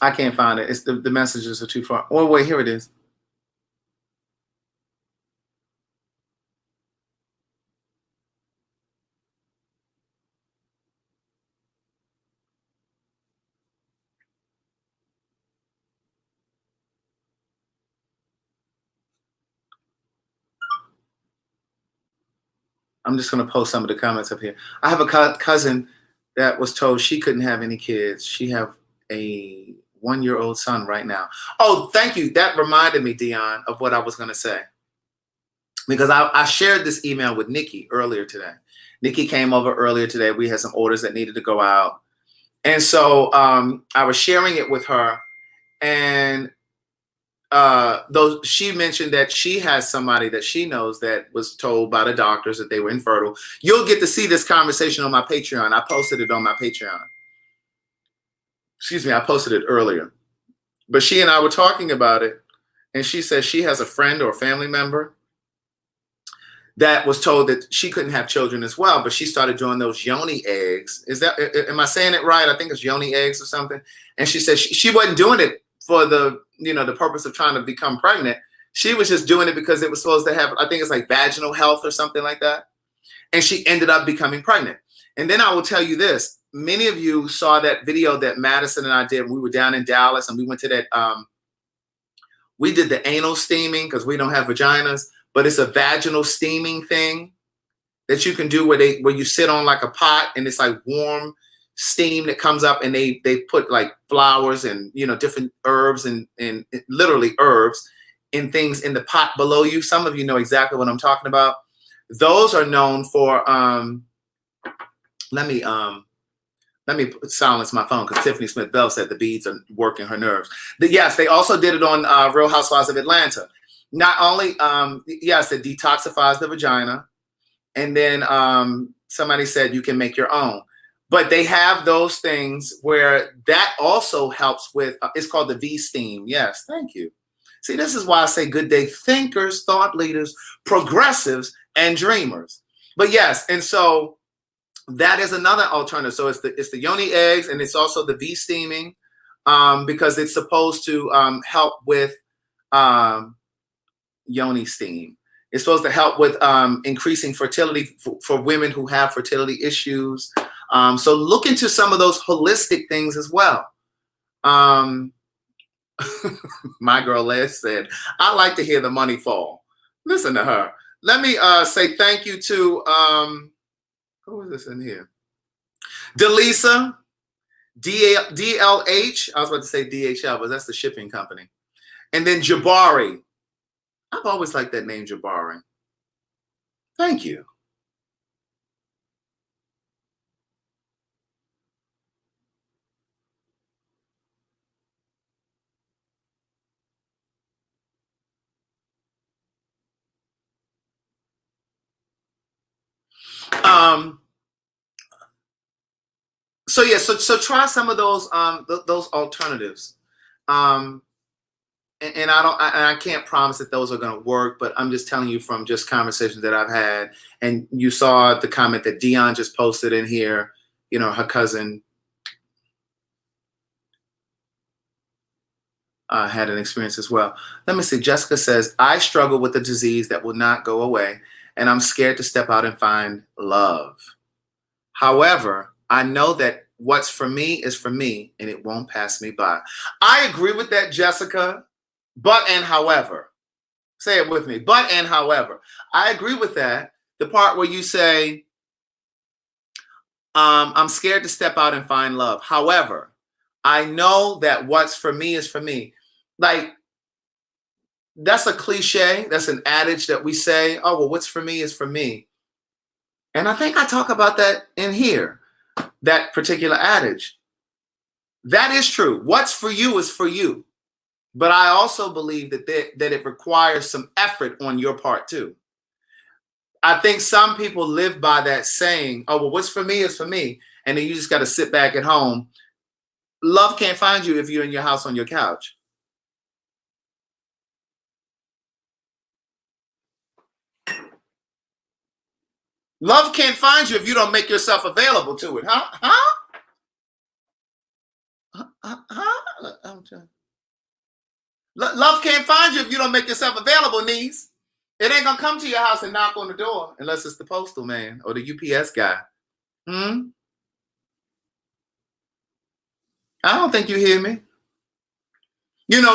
Speaker 1: I can't find it. It's the messages are too far. Oh, wait, here it is. I'm just going to post some of the comments up here. I have a cousin that was told she couldn't have any kids. She have a 1-year-old son right now. Oh, thank you. That reminded me, Dion, of what I was going to say. Because I shared this email with Nikki earlier today. Nikki came over earlier today. We had some orders that needed to go out. And so I was sharing it with her. And though she mentioned that she has somebody that she knows that was told by the doctors that they were infertile. You'll get to see this conversation on my Patreon. I posted it on my Patreon. Excuse me, I posted it earlier. But she and I were talking about it, and she says she has a friend or a family member that was told that she couldn't have children as well, but she started doing those yoni eggs. Is that, am I saying it right? I think it's yoni eggs or something. And she said she wasn't doing it for the, the purpose of trying to become pregnant. She was just doing it because it was supposed to have, I think it's like vaginal health or something like that. And she ended up becoming pregnant. And then I will tell you this. Many of you saw that video that Madison and I did. We were down in Dallas and we went to that, we did the anal steaming because we don't have vaginas, but it's a vaginal steaming thing that you can do where you sit on like a pot and it's like warm steam that comes up, and they put like flowers and different herbs and literally herbs and things in the pot below you. Some of you know exactly what I'm talking about. Those are known for let me silence my phone because Tiffany Smith Bell said the beads are working her nerves. Yes, they also did it on Real Housewives of Atlanta. Not only, yes, it detoxifies the vagina. And then somebody said you can make your own. But they have those things where that also helps with, it's called the V-steam. Yes, thank you. See, this is why I say good day thinkers, thought leaders, progressives, and dreamers. But yes, and so that is another alternative. So it's the yoni eggs, and it's also the V-steaming because it's supposed to help with yoni steam. It's supposed to help with increasing fertility for women who have fertility issues. So look into some of those holistic things as well. My girl Les said, I like to hear the money fall. Listen to her. Let me say thank you to, who is this in here? Delisa, DLH. I was about to say DHL, but that's the shipping company. And then Jabari. I've always liked that name, Jabari. Thank you. So yeah, so try some of those alternatives. And I can't promise that those are going to work, but I'm just telling you from just conversations that I've had. And you saw the comment that Dion just posted in here. Her cousin had an experience as well. Let me see. Jessica says, I struggle with a disease that will not go away, and I'm scared to step out and find love. However, I know that what's for me is for me, and it won't pass me by. I agree with that, Jessica. But and however, say it with me. But and however, I agree with that. The part where you say, I'm scared to step out and find love. However, I know that what's for me is for me. Like, that's a cliche. That's an adage that we say, oh, well, what's for me is for me. And I think I talk about that in here, that particular adage. That is true. What's for you is for you. But I also believe that it requires some effort on your part too. I think some people live by that saying, oh, well, what's for me is for me. And then you just got to sit back at home. Love can't find you if you're in your house on your couch. Love can't find you if you don't make yourself available to it. Love can't find you if you don't make yourself available, niece. It ain't gonna come to your house and knock on the door unless it's the postal man or the UPS guy. I don't think you hear me.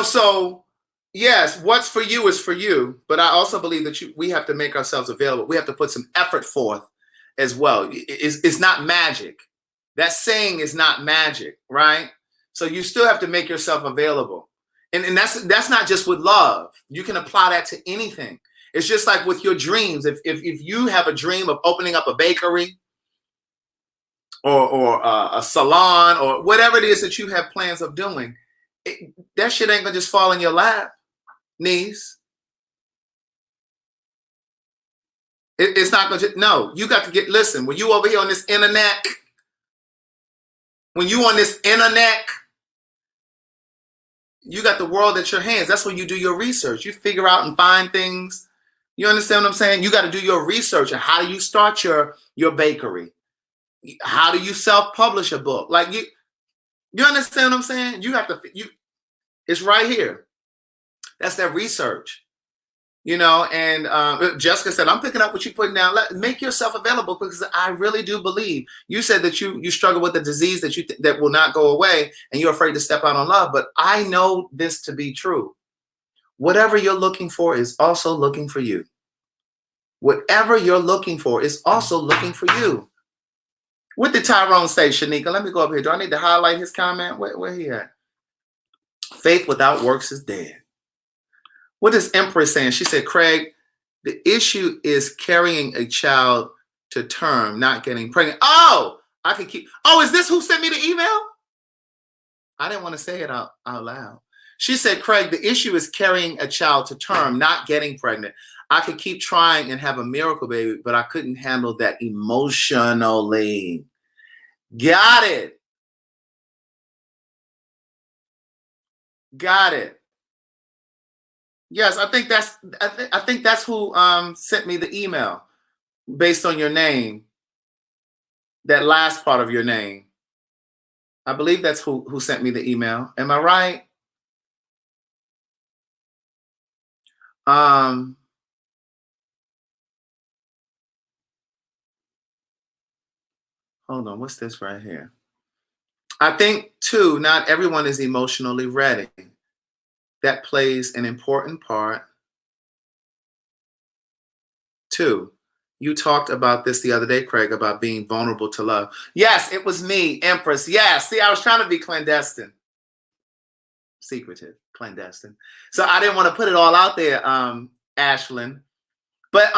Speaker 1: So yes, what's for you is for you. But I also believe that we have to make ourselves available. We have to put some effort forth as well. It's not magic. That saying is not magic, right? So you still have to make yourself available. And that's not just with love. You can apply that to anything. It's just like with your dreams. If you have a dream of opening up a bakery or a salon or whatever it is that you have plans of doing, that shit ain't gonna just fall in your lap, niece. It's not gonna. No, you got to listen. When you over here on this internet, you got the world at your hands. That's when you do your research. You figure out and find things, You understand what I'm saying? You got to do your research. And how do you start your bakery? How do you self-publish a book? Like you understand what I'm saying? You have to it's right here. That's that research. And Jessica said, I'm picking up what you're putting down. Make yourself available, because I really do believe you said that you struggle with a disease that will not go away, and you're afraid to step out on love. But I know this to be true. Whatever you're looking for is also looking for you. Whatever you're looking for is also looking for you. What did Tyrone say, Shanika? Let me go up here. Do I need to highlight his comment? Where he at? Faith without works is dead. What is Empress saying? She said, Craig, the issue is carrying a child to term, not getting pregnant. Oh, I can keep. Oh, is this who sent me the email? I didn't want to say it out loud. She said, Craig, the issue is carrying a child to term, not getting pregnant. I could keep trying and have a miracle baby, but I couldn't handle that emotionally. Got it. Got it. Yes, I think that's who sent me the email based on your name. That last part of your name. I believe that's who sent me the email. Am I right? Hold on, what's this right here? I think too, not everyone is emotionally ready. That plays an important part. Too. You talked about this the other day, Craig, about being vulnerable to love. Yes, it was me, Empress. Yes. See, I was trying to be clandestine. Secretive, clandestine. So I didn't want to put it all out there, Ashlyn. But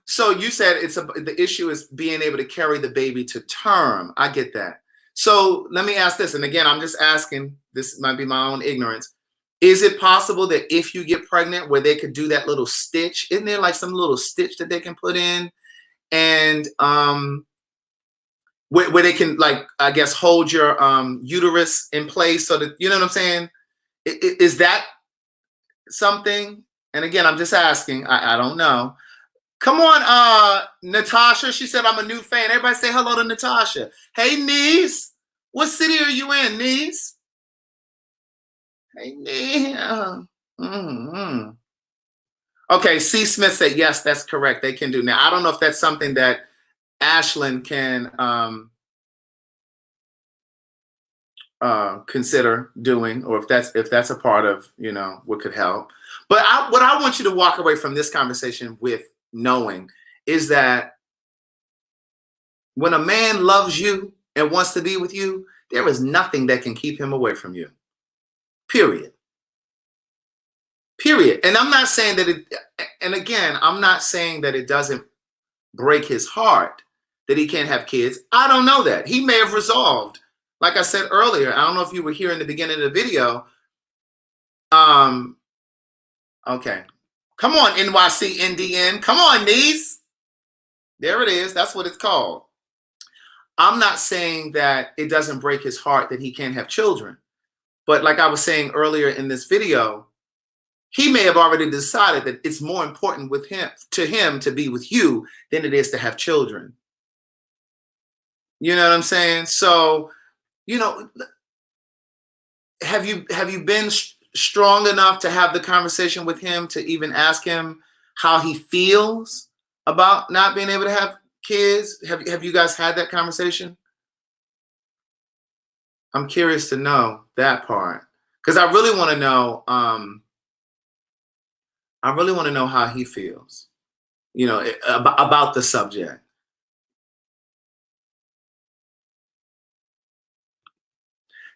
Speaker 1: so you said the issue is being able to carry the baby to term. I get that. So let me ask this, and again, I'm just asking, this might be my own ignorance. Is it possible that if you get pregnant, where they could do that little stitch? Isn't there like some little stitch that they can put in, and where they can, like, I guess, hold your uterus in place so that, you know what I'm saying? Is that something? And again, I'm just asking. I don't know. Come on, Natasha. She said, I'm a new fan. Everybody say hello to Natasha. Hey, niece. What city are you in, niece? Hey, niece. Okay, C. Smith said, yes, that's correct. They can do. Now, I don't know if that's something that Ashlyn can consider doing, or if that's a part of, what could help. But what I want you to walk away from this conversation with knowing is that when a man loves you and wants to be with you, there is nothing that can keep him away from you. Period. And I'm not saying that I'm not saying that it doesn't break his heart that he can't have kids. I don't know that. He may have resolved. Like I said earlier, I don't know if you were here in the beginning of the video. Okay. Come on, NYC NDN. Come on, niece. There it is. That's what it's called. I'm not saying that it doesn't break his heart that he can't have children. But like I was saying earlier in this video, he may have already decided that it's more important to him to be with you than it is to have children. You know what I'm saying? So, have you been strong enough to have the conversation with him to even ask him how he feels about not being able to have kids? Have you guys had that conversation? I'm curious to know that part, because I really want to know. I really want to know how he feels, about the subject.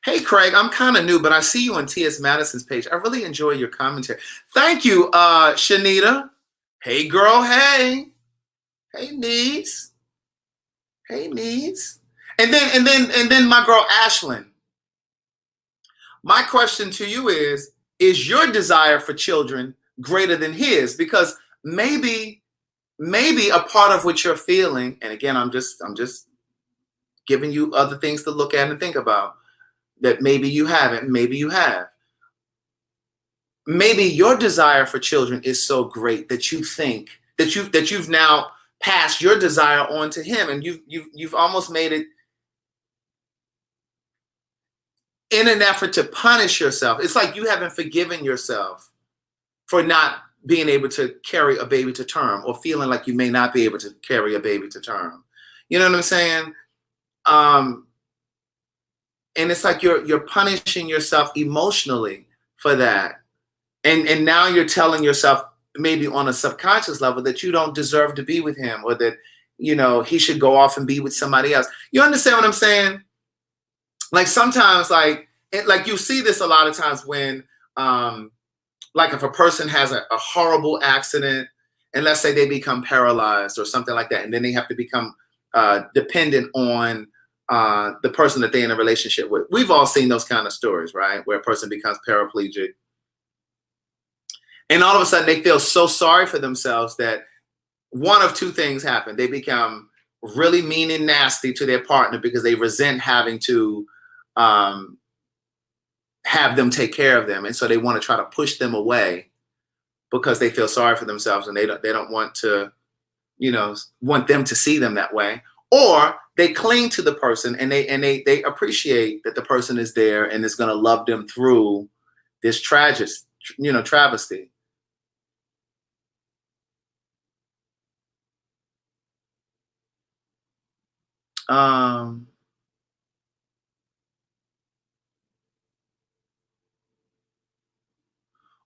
Speaker 1: Hey, Craig, I'm kind of new, but I see you on T.S. Madison's page. I really enjoy your commentary. Thank you, Shanita. Hey, girl. Hey. Hey, niece. Hey, niece. And then my girl, Ashlyn. My question to you is your desire for children greater than his? Because maybe a part of what you're feeling, and again, I'm just giving you other things to look at and think about, that maybe you haven't, maybe you have. Maybe your desire for children is so great that you think that you've now passed your desire on to him, and you've almost made it in an effort to punish yourself. It's like you haven't forgiven yourself for not being able to carry a baby to term, or feeling like you may not be able to carry a baby to term. You know what I'm saying? And it's like you're punishing yourself emotionally for that. And now you're telling yourself, maybe on a subconscious level, that you don't deserve to be with him, or that, he should go off and be with somebody else. You understand what I'm saying? Like sometimes, like you see this a lot of times when, like if a person has a horrible accident, and let's say they become paralyzed or something like that, and then they have to become dependent on the person that they're in a relationship with. We've all seen those kind of stories, right? Where a person becomes paraplegic, and all of a sudden they feel so sorry for themselves that one of two things happen. They become really mean and nasty to their partner because they resent having to have them take care of them. And so they want to try to push them away because they feel sorry for themselves, and they don't want to, want them to see them that way. Or they cling to the person, and they appreciate that the person is there and is going to love them through this travesty.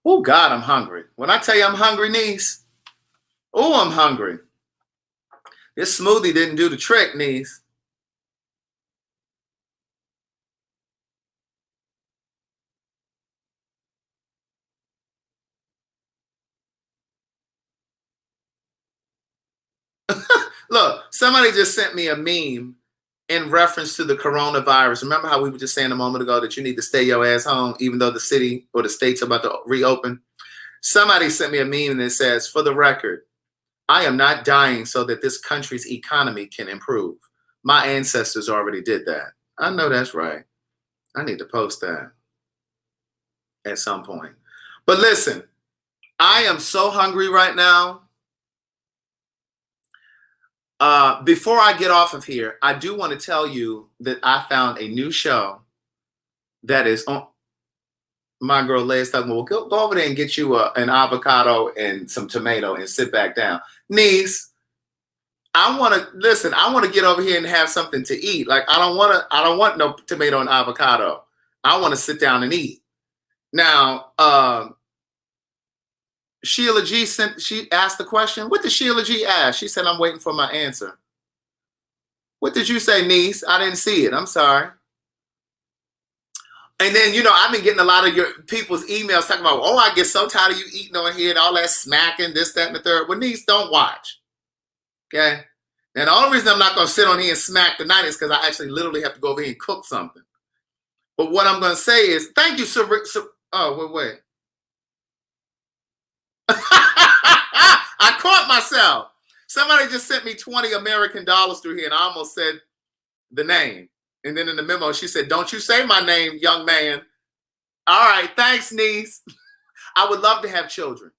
Speaker 1: Oh God, I'm hungry. When I tell you I'm hungry, niece, I'm hungry. This smoothie didn't do the trick, niece. Look, somebody just sent me a meme in reference to the coronavirus. Remember how we were just saying a moment ago that you need to stay your ass home, even though the city or the state's about to reopen? Somebody sent me a meme that says, "For the record, I am not dying so that this country's economy can improve. My ancestors already did that." I know that's right. I need to post that at some point. But listen, I am so hungry right now. Before I get off of here, I do want to tell you that I found a new show that is on. My girl Leigh's talking, well, go over there and get you an avocado and some tomato and sit back down. Niece, I want to get over here and have something to eat. Like I don't want no tomato and avocado. I want to sit down and eat. Now, Sheila G she asked the question. What did Sheila G ask? She said, "I'm waiting for my answer." What did you say, niece? I didn't see it. I'm sorry. And then, I've been getting a lot of your people's emails talking about, I get so tired of you eating on here and all that smacking, this, that, and the third. Well, niece, don't watch. Okay? And the only reason I'm not going to sit on here and smack tonight is because I actually literally have to go over here and cook something. But what I'm going to say is, thank you, Sir. Wait. I caught myself. Somebody just sent me 20 American dollars through here, and I almost said the name. And then in the memo, she said, "Don't you say my name, young man." All right. Thanks, niece. I would love to have children.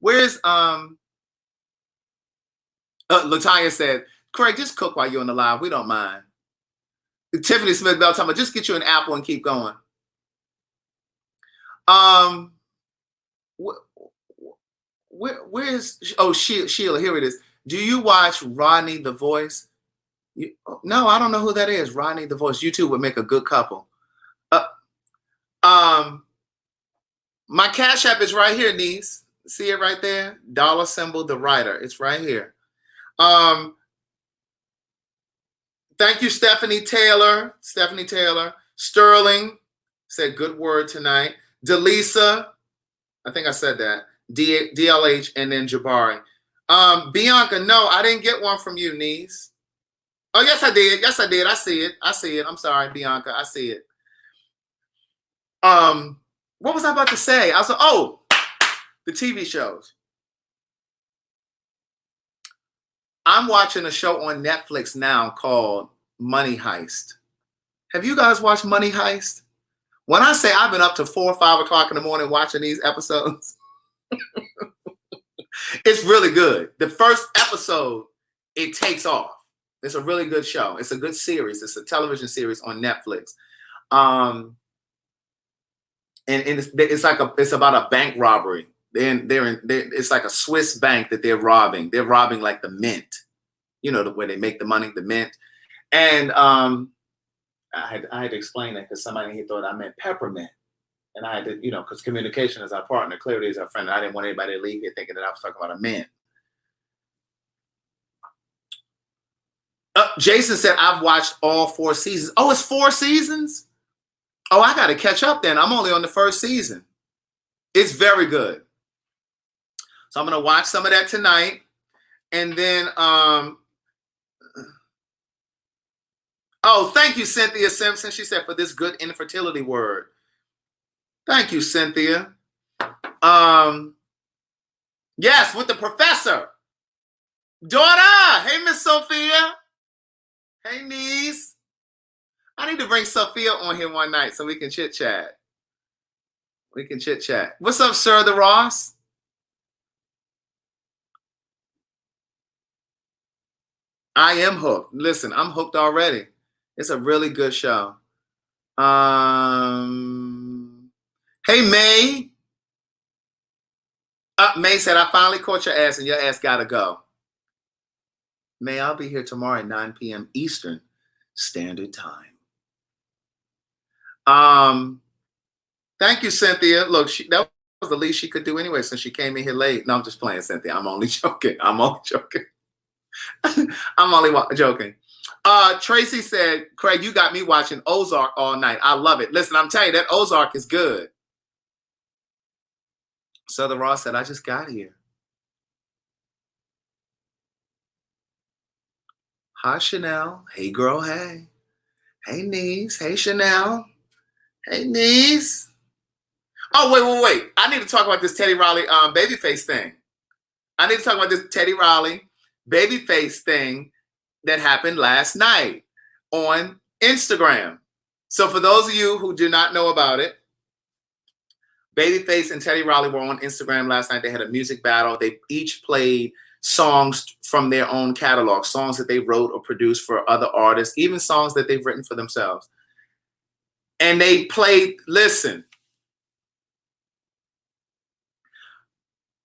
Speaker 1: Where's Latanya said, "Craig, just cook while you're on the live. We don't mind." Tiffany Smith Bell talking about, just get you an apple and keep going. Where's Sheila? Here it is. Do you watch Rodney the Voice? No, I don't know who that is. Rodney the Voice. You two would make a good couple. My Cash App is right here, niece. See it right there? Dollar symbol, the writer. It's right here. Thank you, Stephanie Taylor. Sterling said, "Good word tonight." Delisa, I think I said that. DLH, and then Jabari. Bianca, no, I didn't get one from you, niece. Oh, yes, I did. I see it. I'm sorry, Bianca. I see it. What was I about to say? I was like, the TV shows. I'm watching a show on Netflix now called Money Heist. Have you guys watched Money Heist? When I say I've been up to 4 or 5 o'clock in the morning watching these episodes, It's really good. The first episode, it takes off. It's a really good show. It's a good series. It's a television series on Netflix. And it's about a bank robbery. It's like a Swiss bank that they're robbing. They're robbing like the mint, where they make the money, the mint. And I had to explain that because somebody here thought I meant peppermint. And I had to, because communication is our partner, clarity is our friend. And I didn't want anybody to leave here thinking that I was talking about a mint. Jason said, I've watched all 4 seasons. Oh, it's 4 seasons? Oh, I got to catch up then. I'm only on the first season. It's very good. So I'm going to watch some of that tonight. And then, oh, thank you, Cynthia Simpson. She said, for this good infertility word. Thank you, Cynthia. Yes, with the professor. Daughter. Hey, Miss Sophia. Hey, niece. I need to bring Sophia on here one night so we can chit-chat. What's up, Sir the Ross? I am hooked. Listen, I'm hooked already. It's a really good show. Hey, May. May said, I finally caught your ass and your ass gotta go. May, I'll be here tomorrow at 9 p.m. Eastern Standard Time. Thank you, Cynthia. Look, that was the least she could do anyway since she came in here late. No, I'm just playing, Cynthia. I'm only joking. I'm only joking. Tracy said, Craig, you got me watching Ozark all night. I love it. Listen, I'm telling you, that Ozark is good. Southern Ross said, I just got here. Hi, Chanel. Hey, girl. Hey. Hey, niece. Hey, Chanel. Hey, niece. Oh, wait. I need to talk about this Teddy Riley Babyface thing. Babyface thing that happened last night on Instagram. So for those of you who do not know about it, Babyface and Teddy Riley were on Instagram last night. They had a music battle. They each played songs from their own catalog, songs that they wrote or produced for other artists, even songs that they've written for themselves. And they played, listen,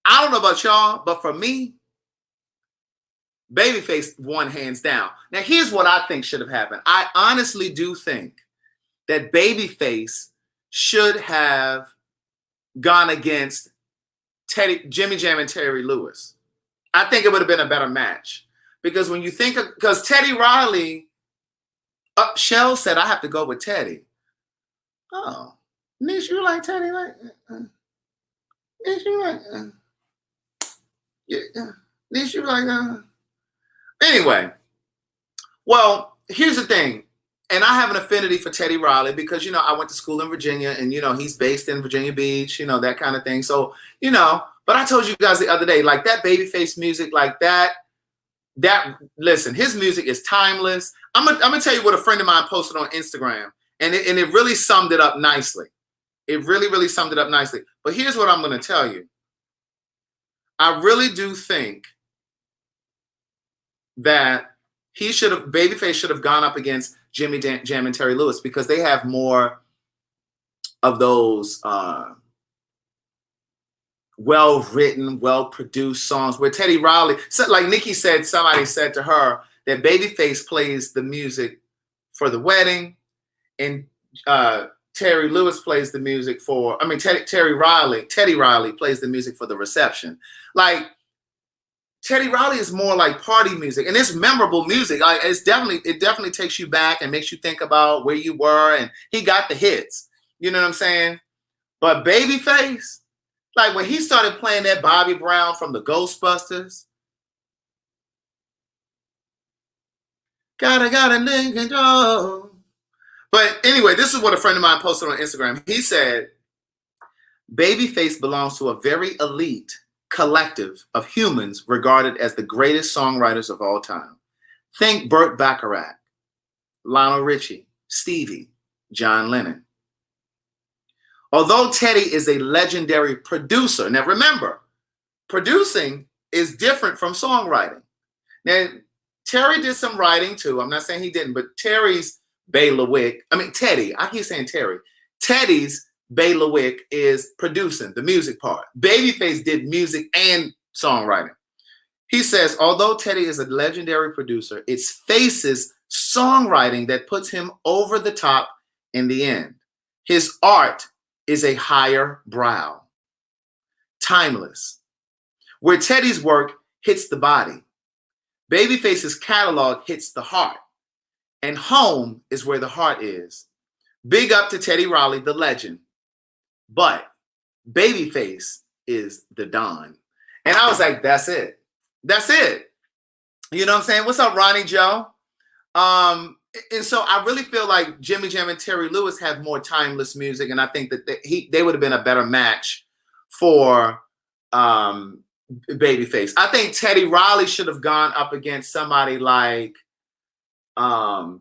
Speaker 1: I don't know about y'all, but for me, Babyface won hands down. Now, here's what I think should have happened. I honestly do think that Babyface should have gone against Jimmy Jam and Terry Lewis. I think it would have been a better match. Because when you think of, because Teddy Riley, Shell said, I have to go with Teddy. Oh, niece, you like Teddy? Niece, you like? Niece, you like? Anyway, well, here's the thing. And I have an affinity for Teddy Riley because, I went to school in Virginia and, he's based in Virginia Beach, that kind of thing. So, but I told you guys the other day, like that Babyface music, like that, listen, his music is timeless. I'm gonna tell you what a friend of mine posted on Instagram, and it really summed it up nicely. It really, really summed it up nicely. But here's what I'm going to tell you. I really do think that Babyface should have gone up against Jimmy Jam and Terry Lewis because they have more of those well-written, well-produced songs where Teddy Riley, like Nikki said, somebody said to her that Babyface plays the music for the wedding and Teddy Riley plays the music for the reception. Like, Teddy Riley is more like party music, and it's memorable music. Like, it definitely takes you back and makes you think about where you were, and he got the hits. You know what I'm saying? But Babyface, like when he started playing that Bobby Brown from the Ghostbusters, gotta link control. But anyway, this is what a friend of mine posted on Instagram. He said, Babyface belongs to a very elite collective of humans regarded as the greatest songwriters of all time. Think Burt Bacharach, Lionel Richie, Stevie, John Lennon. Although Teddy is a legendary producer, now remember, producing is different from songwriting. Now, Terry did some writing too. I'm not saying he didn't, but Teddy's Teddy, I keep saying Terry. Teddy's Bailiwick is producing the music part. Babyface did music and songwriting. He says, although Teddy is a legendary producer, it's Face's songwriting that puts him over the top in the end. His art is a higher brow, timeless. Where Teddy's work hits the body, Babyface's catalog hits the heart, and home is where the heart is. Big up to Teddy Riley, the legend, but Babyface is the Don. And I was like, that's it. That's it. You know what I'm saying? What's up, Ronnie Joe? And so I really feel like Jimmy Jam and Terry Lewis have more timeless music, and I think that they would have been a better match for Babyface. I think Teddy Riley should have gone up against somebody like I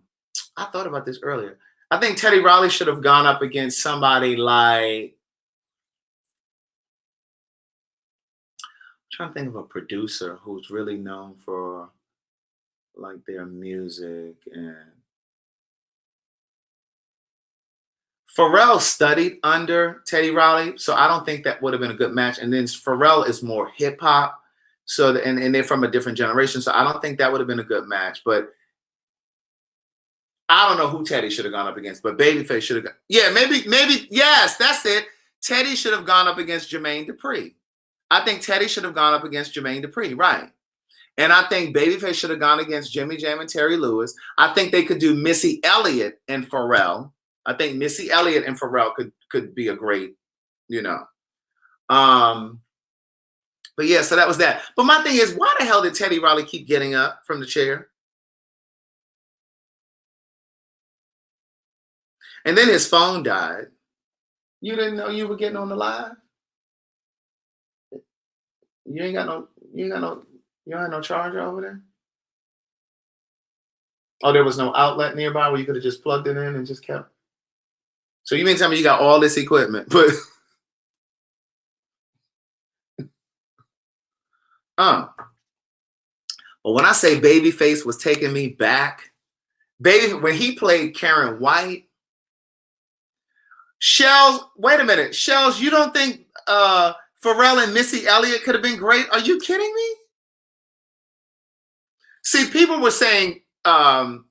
Speaker 1: thought about this earlier. I think Teddy Riley should have gone up against somebody like, I'm trying to think of a producer who's really known for like their music. And Pharrell studied under Teddy Riley, so I don't think that would have been a good match. And then Pharrell is more hip hop, so and they're from a different generation, so I don't think that would have been a good match. But I don't know who Teddy should have gone up against, but Babyface should have gone. Yeah, maybe, yes, that's it. Teddy should have gone up against Jermaine Dupri. I think Teddy should have gone up against Jermaine Dupri, right? And I think Babyface should have gone against Jimmy Jam and Terry Lewis. I think they could do Missy Elliott and Pharrell. I think Missy Elliott and Pharrell could be a great, But yeah, so that was that. But my thing is, why the hell did Teddy Riley keep getting up from the chair? And then his phone died. You didn't know you were getting on the live? You don't have no charger over there? Oh, there was no outlet nearby where you could have just plugged it in and just kept. So you mean tell me you got all this equipment, but but when I say Babyface was taking me back, when he played Karen White, Shells, wait a minute, Shells, you don't think Pharrell and Missy Elliott could have been great? Are you kidding me? See, people were saying, the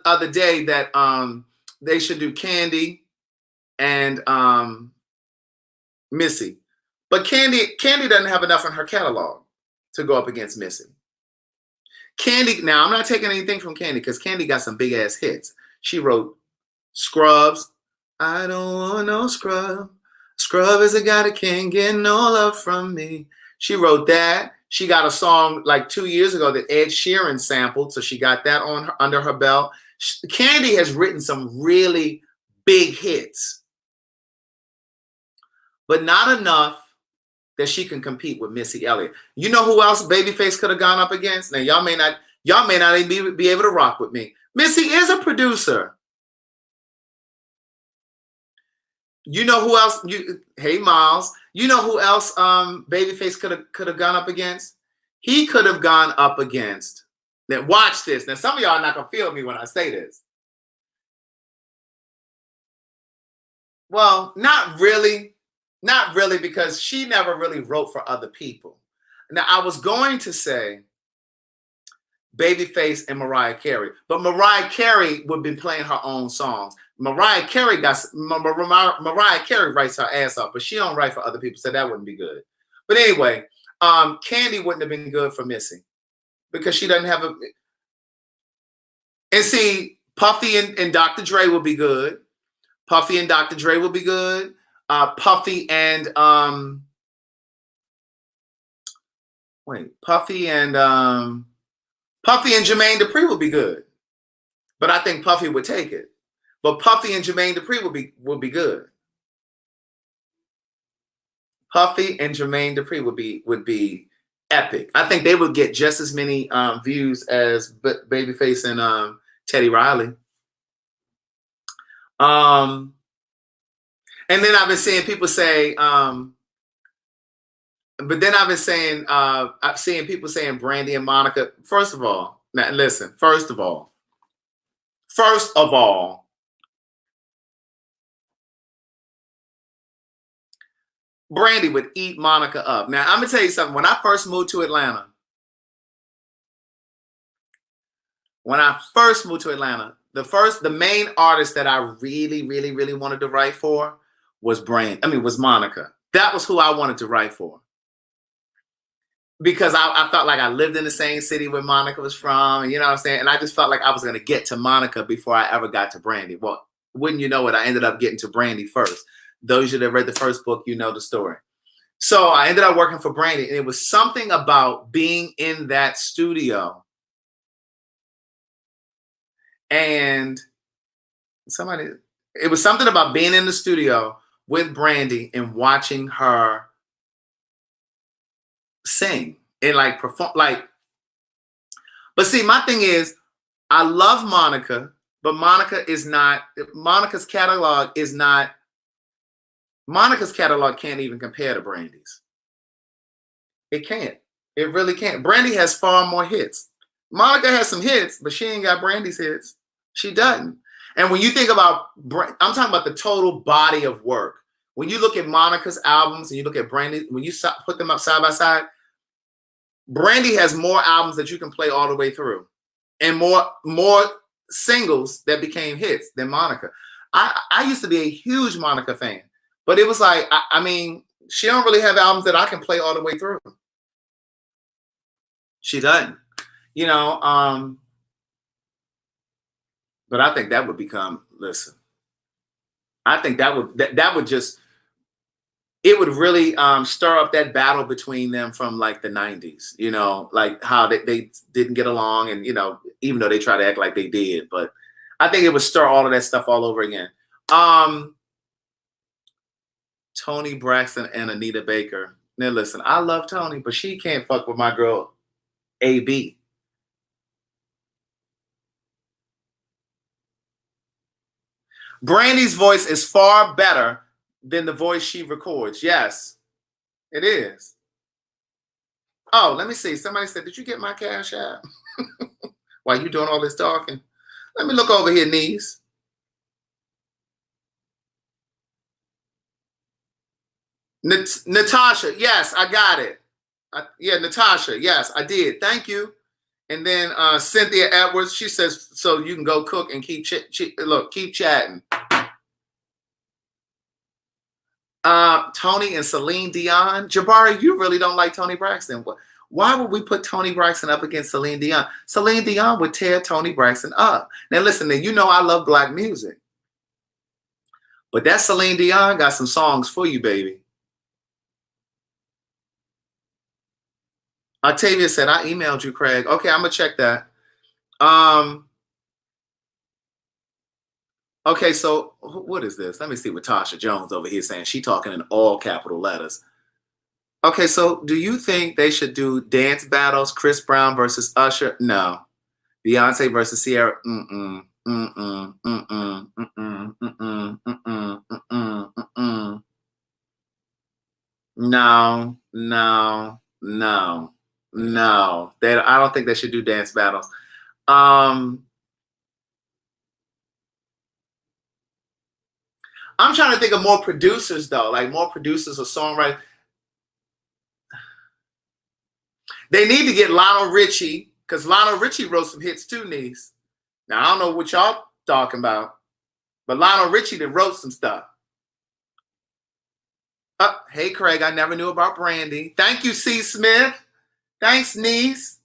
Speaker 1: other day that they should do Candy and Missy, but Candy doesn't have enough in her catalog to go up against Missy. Candy, now I'm not taking anything from Candy because Candy got some big ass hits. She wrote Scrubs. I don't want no scrub. Scrub is a guy that can't get no love from me. She wrote that. She got a song like 2 years ago that Ed Sheeran sampled, so she got that under her belt. Candy has written some really big hits, but not enough that she can compete with Missy Elliott. You know who else Babyface could have gone up against? Now y'all may not even be able to rock with me. Missy is a producer. You know who else? Hey Miles, you know who else Babyface could have gone up against? He could have gone up against. Now watch this. Now some of y'all are not gonna feel me when I say this. Well, not really, because she never really wrote for other people. Now I was going to say Babyface and Mariah Carey, but Mariah Carey would be playing her own songs. Mariah Carey writes her ass off, but she don't write for other people, so that wouldn't be good. But anyway, Candy wouldn't have been good for Missy because she doesn't have a. And see, Puffy and Dr. Dre would be good. Puffy and Dr. Dre would be good. Puffy and Jermaine Dupri would be good, but I think Puffy would take it. But Puffy and Jermaine Dupri would be good. Puffy and Jermaine Dupri would be epic. I think they would get just as many views as Babyface and Teddy Riley. And And then I've been seeing people say, but then I've been saying, I'm seeing people saying Brandy and Monica. First of all, now listen. First of all, Brandy would eat Monica up. Now I'm gonna tell you something. When I first moved to Atlanta, the main artist that I really, really, really wanted to write for was was Monica. That was who I wanted to write for. Because I felt like I lived in the same city where Monica was from, you know what I'm saying? And I just felt like I was going to get to Monica before I ever got to Brandy. Well, wouldn't you know it, I ended up getting to Brandy first. Those of you that read the first book, you know the story. So I ended up working for Brandy, and it was something about being in that studio. And it was something about being in the studio with Brandy and watching her sing and like perform, like. But see, my thing is, I love Monica, but Monica's catalog can't even compare to Brandy's. It can't. It really can't. Brandy has far more hits. Monica has some hits, but she ain't got Brandy's hits. She doesn't. And when you think about, I'm talking about the total body of work. When you look at Monica's albums and you look at Brandy, when you put them up side by side, Brandy has more albums that you can play all the way through, and more singles that became hits than Monica. I used to be a huge Monica fan, but it was like, I mean, she don't really have albums that I can play all the way through. She doesn't, you know. But I think that would become. Listen, I think that would just. It would really stir up that battle between them from like the 90s, you know, like how they didn't get along, and, you know, even though they try to act like they did, but I think it would stir all of that stuff all over again. Toni Braxton and Anita Baker. Now listen, I love Toni, but she can't fuck with my girl AB. Brandy's voice is far better than the voice she records. Yes, it is. Oh, let me see. Somebody said, did you get my Cash App? While you doing all this talking? Let me look over here, niece. Natasha, yes, I got it. Yeah, Natasha, yes, I did. Thank you. And then Cynthia Edwards, she says, so you can go cook and keep chatting. Toni and Celine Dion. Jabari, you really don't like Toni Braxton. Why would we put Toni Braxton up against Celine Dion? Celine Dion would tear Toni Braxton up. Now listen, you know I love black music. But that Celine Dion got some songs for you, baby. Octavia said, I emailed you, Craig. Okay, I'm going to check that. Okay, so what is this? Let me see what Tasha Jones over here saying. She talking in all capital letters. Okay, so do you think they should do dance battles? Chris Brown versus Usher? No. Beyonce versus Sierra? Mm-mm. Mm-mm. Mm-mm. Mm-mm. Mm-mm. Mm-mm. Mm-mm. Mm-mm. No. No. No. No. I don't think they should do dance battles. I'm trying to think of more producers, though, like more producers or songwriters. They need to get Lionel Richie, because Lionel Richie wrote some hits too, niece. Now, I don't know what y'all talking about, but Lionel Richie that wrote some stuff. Hey, Craig, I never knew about Brandy. Thank you, C. Smith. Thanks, niece.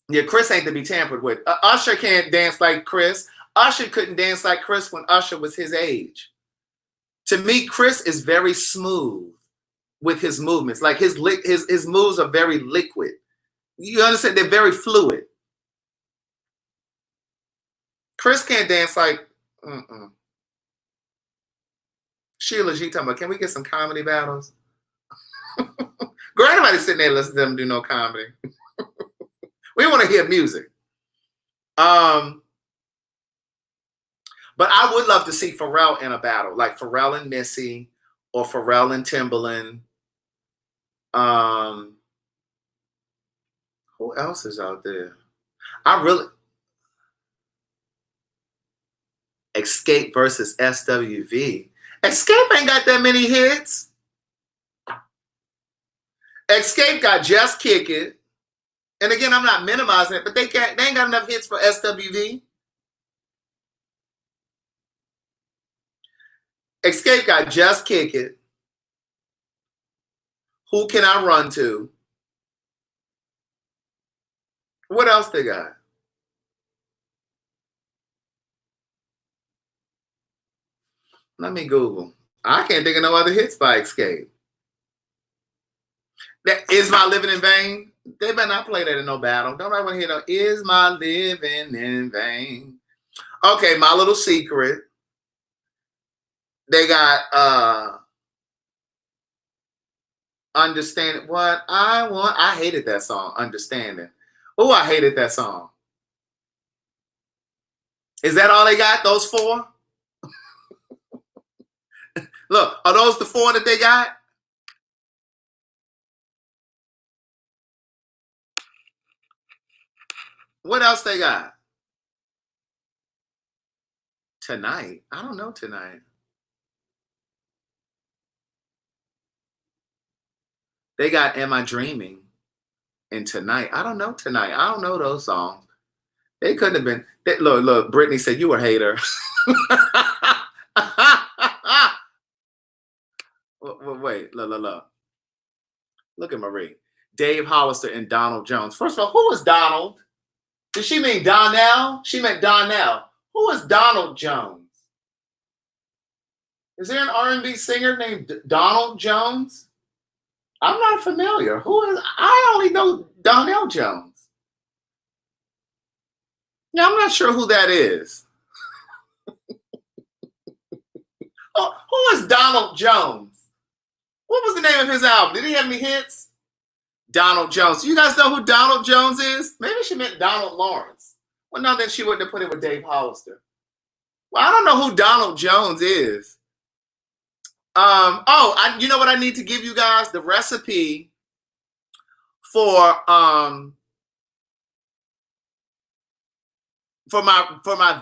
Speaker 1: Yeah, Chris ain't to be tampered with. Usher can't dance like Chris. Usher couldn't dance like Chris when Usher was his age. To me, Chris is very smooth with his movements. Like his moves are very liquid. You understand? They're very fluid. Chris can't dance like. Sheila G talking about, can we get some comedy battles? Girl, anybody sitting there listening to them do no comedy. We want to hear music. But But I would love to see Pharrell in a battle, like Pharrell and Missy, or Pharrell and Timbaland. Who else is out there? I really Escape versus SWV. Escape ain't got that many hits. Escape got Just Kick It. And again, I'm not minimizing it, but they ain't got enough hits for SWV. Escape got Just Kick It. Who Can I Run To? What else they got? Let me Google. I can't think of no other hits by Escape. Is My Living in Vain? They better not play that in no battle. Don't I want to hear no Is My Living in Vain? Okay, My Little Secret. They got Understanding What I Want. I hated that song, Understanding. Oh, I hated that song. Is that all they got? Those four? Look, are those the four that they got? What else they got? Tonight? I don't know Tonight. They got Am I Dreaming and Tonight. I don't know Tonight. I don't know those songs. They couldn't have been. Look, Brittany said you were a hater. Wait, look. Look at Marie. Dave Hollister and Donald Jones. First of all, who is Donald? Did she mean Donnell? She meant Donnell. Who is Donald Jones? Is there an R&B singer named Donald Jones? I'm not familiar. Who is? I only know Donnell Jones. Yeah, I'm not sure who that is. Who is Donald Jones? What was the name of his album? Did he have any hits? Donald Jones. You guys know who Donald Jones is? Maybe she meant Donald Lawrence. Well, no, then she wouldn't have put it with Dave Hollister. Well, I don't know who Donald Jones is. You know what I need to give you guys? The recipe for my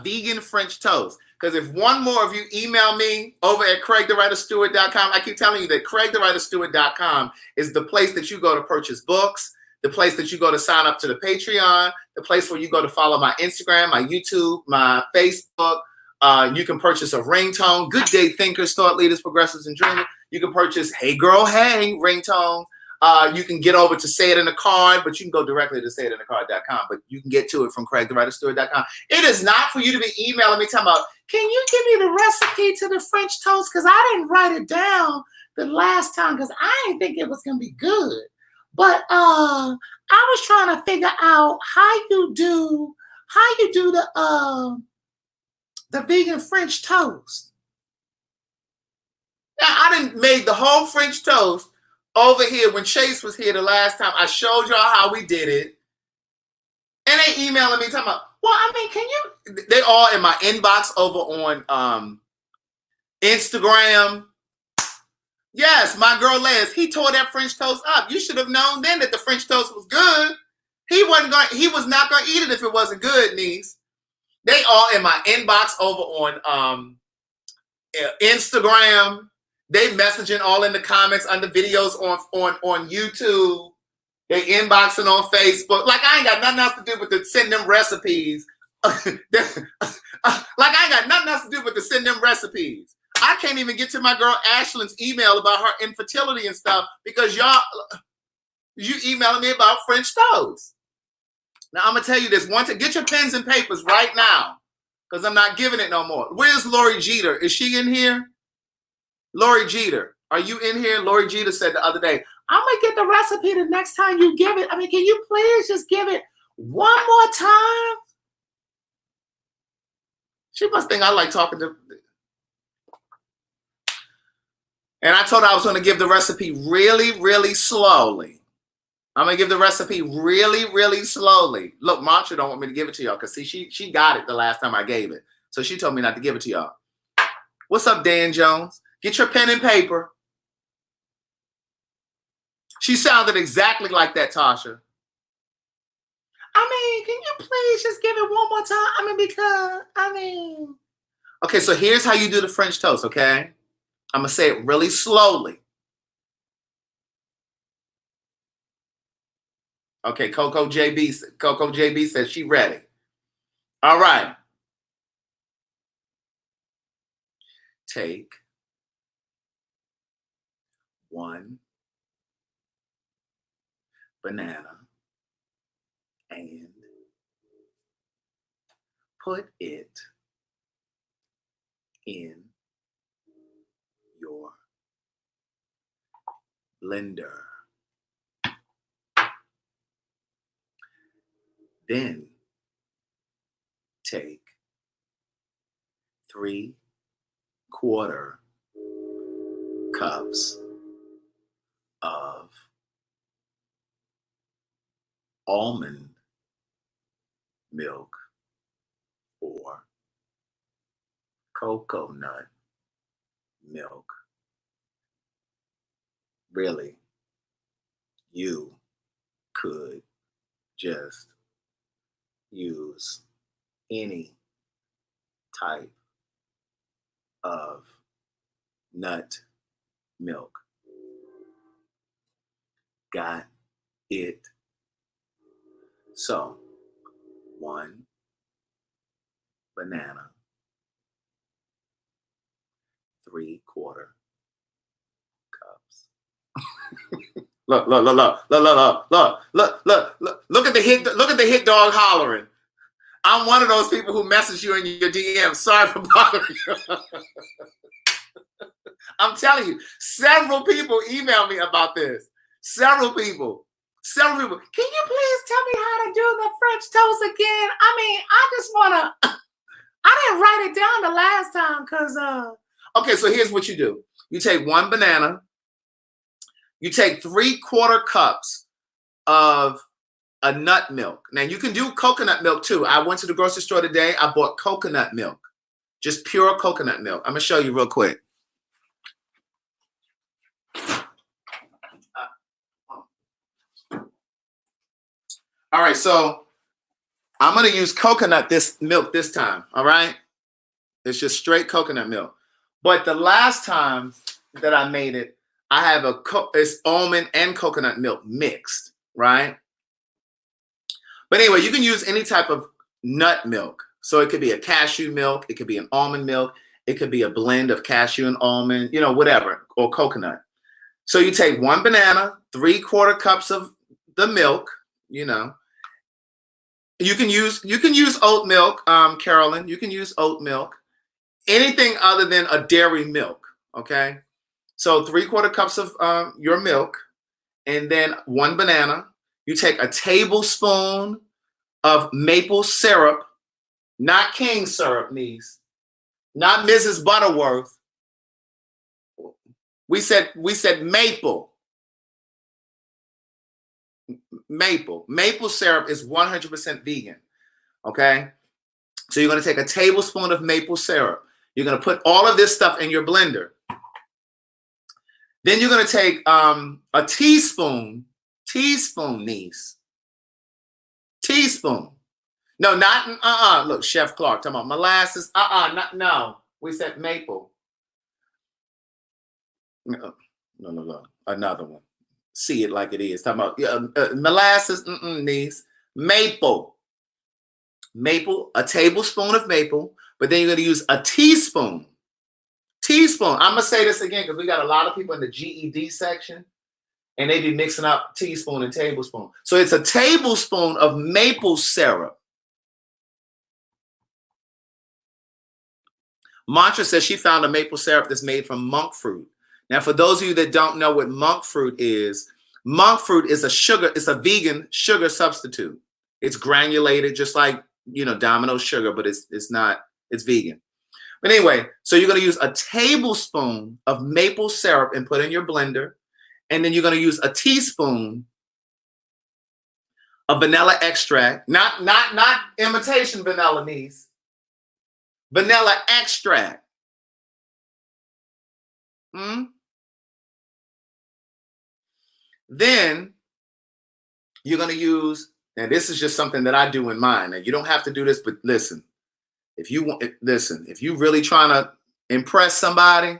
Speaker 1: vegan French toast. Because if one more of you email me over at CraigTheWriterStewart.com, I keep telling you that CraigTheWriterStewart.com is the place that you go to purchase books, the place that you go to sign up to the Patreon, the place where you go to follow my Instagram, my YouTube, my Facebook. You can purchase a ringtone, Good Day Thinkers, Thought Leaders, Progressives, and Dreamers. You can purchase Hey Girl, Hey ringtone. You can get over to Say It in a Card, but you can go directly to sayitinaCard.com. But you can get to it from CraigTheWriterStewart.com. It is not for you to be emailing me talking about, can you give me the recipe to the French toast? Because I didn't write it down the last time because I didn't think it was going to be good. But I was trying to figure out how you do the vegan French toast. Now, I done made the whole French toast over here when Chase was here the last time. I showed y'all how we did it. And they emailing me talking about, well, I mean, can you? They all in my inbox over on Instagram. Yes, my girl Les, he tore that French toast up. You should have known then that the French toast was good. He was not gonna eat it if it wasn't good, niece. They all in my inbox over on Instagram. They messaging all in the comments under videos on YouTube. They inboxing on Facebook. Like I ain't got nothing else to do but to send them recipes. Like I ain't got nothing else to do but to send them recipes. I can't even get to my girl Ashlyn's email about her infertility and stuff because you emailing me about French toast. Now I'm gonna tell you this. Get your pens and papers right now because I'm not giving it no more. Where's Lori Jeter? Is she in here? Lori Jeter, are you in here? Lori Jeter said the other day, I'm gonna get the recipe the next time you give it. I mean, can you please just give it one more time? She must think I like talking to. And I told her I was going to give the recipe really, really slowly. I'm going to give the recipe really, really slowly. Look, Mantra don't want me to give it to y'all because see, she got it the last time I gave it. So she told me not to give it to y'all. What's up, Dan Jones? Get your pen and paper. She sounded exactly like that, Tasha. I mean, can you please just give it one more time? Okay, so here's how you do the French toast, okay? I'm going to say it really slowly. Okay, Coco JB says she ready. All right. Take 1 banana and put it in your blender. Then take 3/4 cups of almond milk or coconut milk. Really, you could just use any type of nut milk. Got it? So 1 banana, 3/4 cups. Look at the hit dog hollering. I'm one of those people who message you in your DM. Sorry for bothering you. I'm telling you, several people email me about this. Several people. Can you please tell me how to do the French toast again? I mean, I didn't write it down the last time because okay, so here's what you do. You take 1 banana, you take 3/4 cups of a nut milk. Now you can do coconut milk too. I went to the grocery store today. I bought coconut milk, just pure coconut milk. I'm gonna show you real quick. All right, so I'm gonna use coconut milk this time. All right, it's just straight coconut milk. But the last time that I made it, I have it's almond and coconut milk mixed, right? But anyway, you can use any type of nut milk. So it could be a cashew milk, it could be an almond milk, it could be a blend of cashew and almond, whatever, or coconut. So you take 1 banana, 3/4 cups of the milk, You can use oat milk, Carolyn. You can use oat milk. Anything other than a dairy milk, okay? So 3/4 cups of your milk, and then 1 banana. You take a tablespoon of maple syrup, not king syrup, niece, not Mrs. Butterworth. We said maple. Maple syrup is 100% vegan. Okay, so you're going to take a tablespoon of maple syrup. You're going to put all of this stuff in your blender. Then you're going to take a teaspoon, niece. Teaspoon. No, not look, Chef Clark talking about molasses. No. We said maple. No. Another one. See it like it is. Talking about molasses, niece. Maple, a tablespoon of maple, but then you're going to use a teaspoon. I'm going to say this again because we got a lot of people in the GED section and they be mixing up teaspoon and tablespoon. So it's a tablespoon of maple syrup. Mantra says she found a maple syrup that's made from monk fruit. Now, for those of you that don't know what monk fruit is a vegan sugar substitute. It's granulated just like, Domino's sugar, but it's vegan. But anyway, so you're going to use a tablespoon of maple syrup and put in your blender. And then you're going to use a teaspoon of vanilla extract, not imitation vanilla, niece. vanilla extract. Then you're going to use, and this is just something that I do in mine. Now, you don't have to do this, but listen, if you really trying to impress somebody,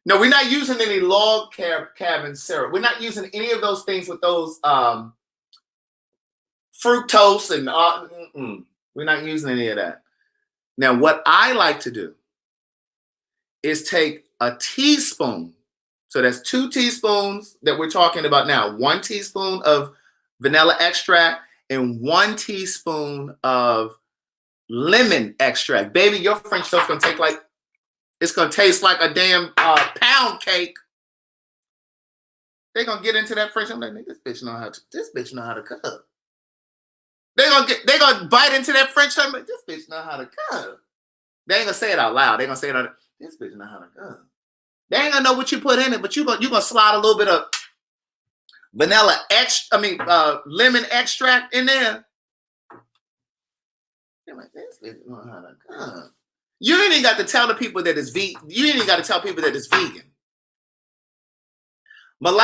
Speaker 1: no, we're not using any log cabin syrup. We're not using any of those things with those fructose and we're not using any of that. Now, what I like to do is take a teaspoon. So that's 2 teaspoons that we're talking about now. 1 teaspoon of vanilla extract and 1 teaspoon of lemon extract. Baby, your French toast gonna it's gonna taste like a damn pound cake. They're gonna get into that French. I'm like, this bitch know how to cook. They're gonna bite into that French. I'm like, this bitch know how to cook. They ain't gonna say it out loud. They're gonna say it out. This bitch know how to cook. They ain't gonna know what you put in it, but you gonna slide a little bit of lemon extract in there. They're like, this bitch know how to cook. You ain't even got to tell the people that it's vegan. You ain't even got to tell people that it's vegan. Look.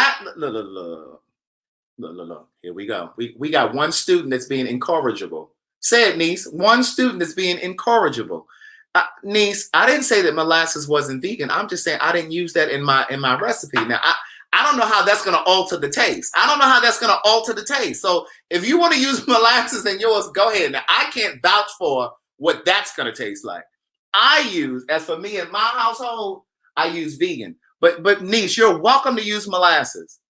Speaker 1: Here we go. We got one student that's being incorrigible. Say it, niece. One student that's being incorrigible. Niece, I didn't say that molasses wasn't vegan. I'm just saying I didn't use that in my recipe. Now, I don't know how that's going to alter the taste. So if you want to use molasses in yours, go ahead. Now, I can't vouch for what that's going to taste like. As for me and my household, I use vegan. But niece, you're welcome to use molasses.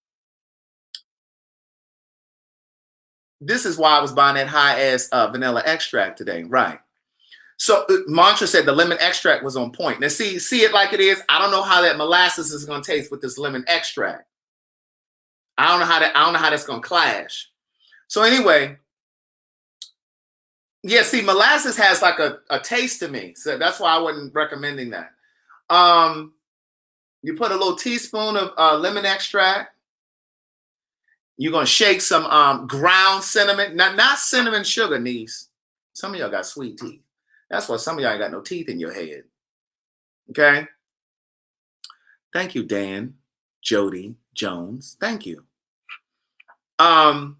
Speaker 1: This is why I was buying that high-ass vanilla extract today, right? So Mantra said the lemon extract was on point. Now see it like it is. I don't know how that molasses is going to taste with this lemon extract. I don't know how that's going to clash. So anyway, yeah, see, molasses has like a taste to me. So that's why I wasn't recommending that. You put a little teaspoon of lemon extract. You're going to shake some ground cinnamon. Not cinnamon sugar, niece. Some of y'all got sweet teeth. That's why some of y'all ain't got no teeth in your head. Okay? Thank you, Dan, Jody, Jones. Thank you. No.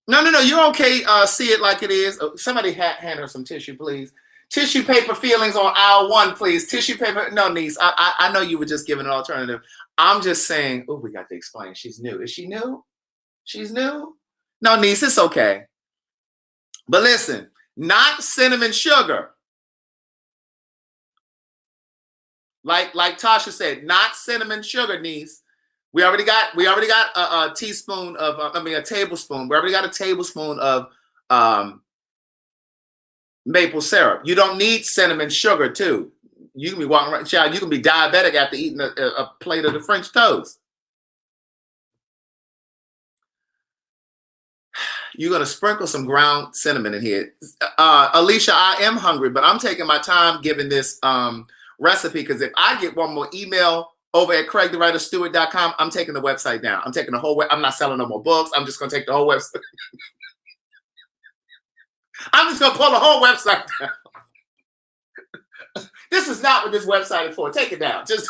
Speaker 1: You're okay. See it like it is. Somebody hand her some tissue, please. Tissue paper feelings on aisle 1, please. Tissue paper. No, niece. I know you were just giving an alternative. I'm just saying. Oh, we got to explain. She's new. Is she new? She's new? No, niece. It's okay. But listen, not cinnamon sugar. Like Tasha said, not cinnamon sugar, niece. We already got a teaspoon of a tablespoon. We already got a tablespoon of maple syrup. You don't need cinnamon sugar too. You can be walking around, child. You can be diabetic after eating a plate of the French toast. You're gonna sprinkle some ground cinnamon in here. Alicia, I am hungry, but I'm taking my time giving this recipe because if I get one more email over at CraigTheWriterStewart.com, I'm taking the website down. I'm taking the whole I'm not selling no more books. I'm just gonna take the whole website. I'm just gonna pull the whole website down. This is not what this website is for. Take it down. Just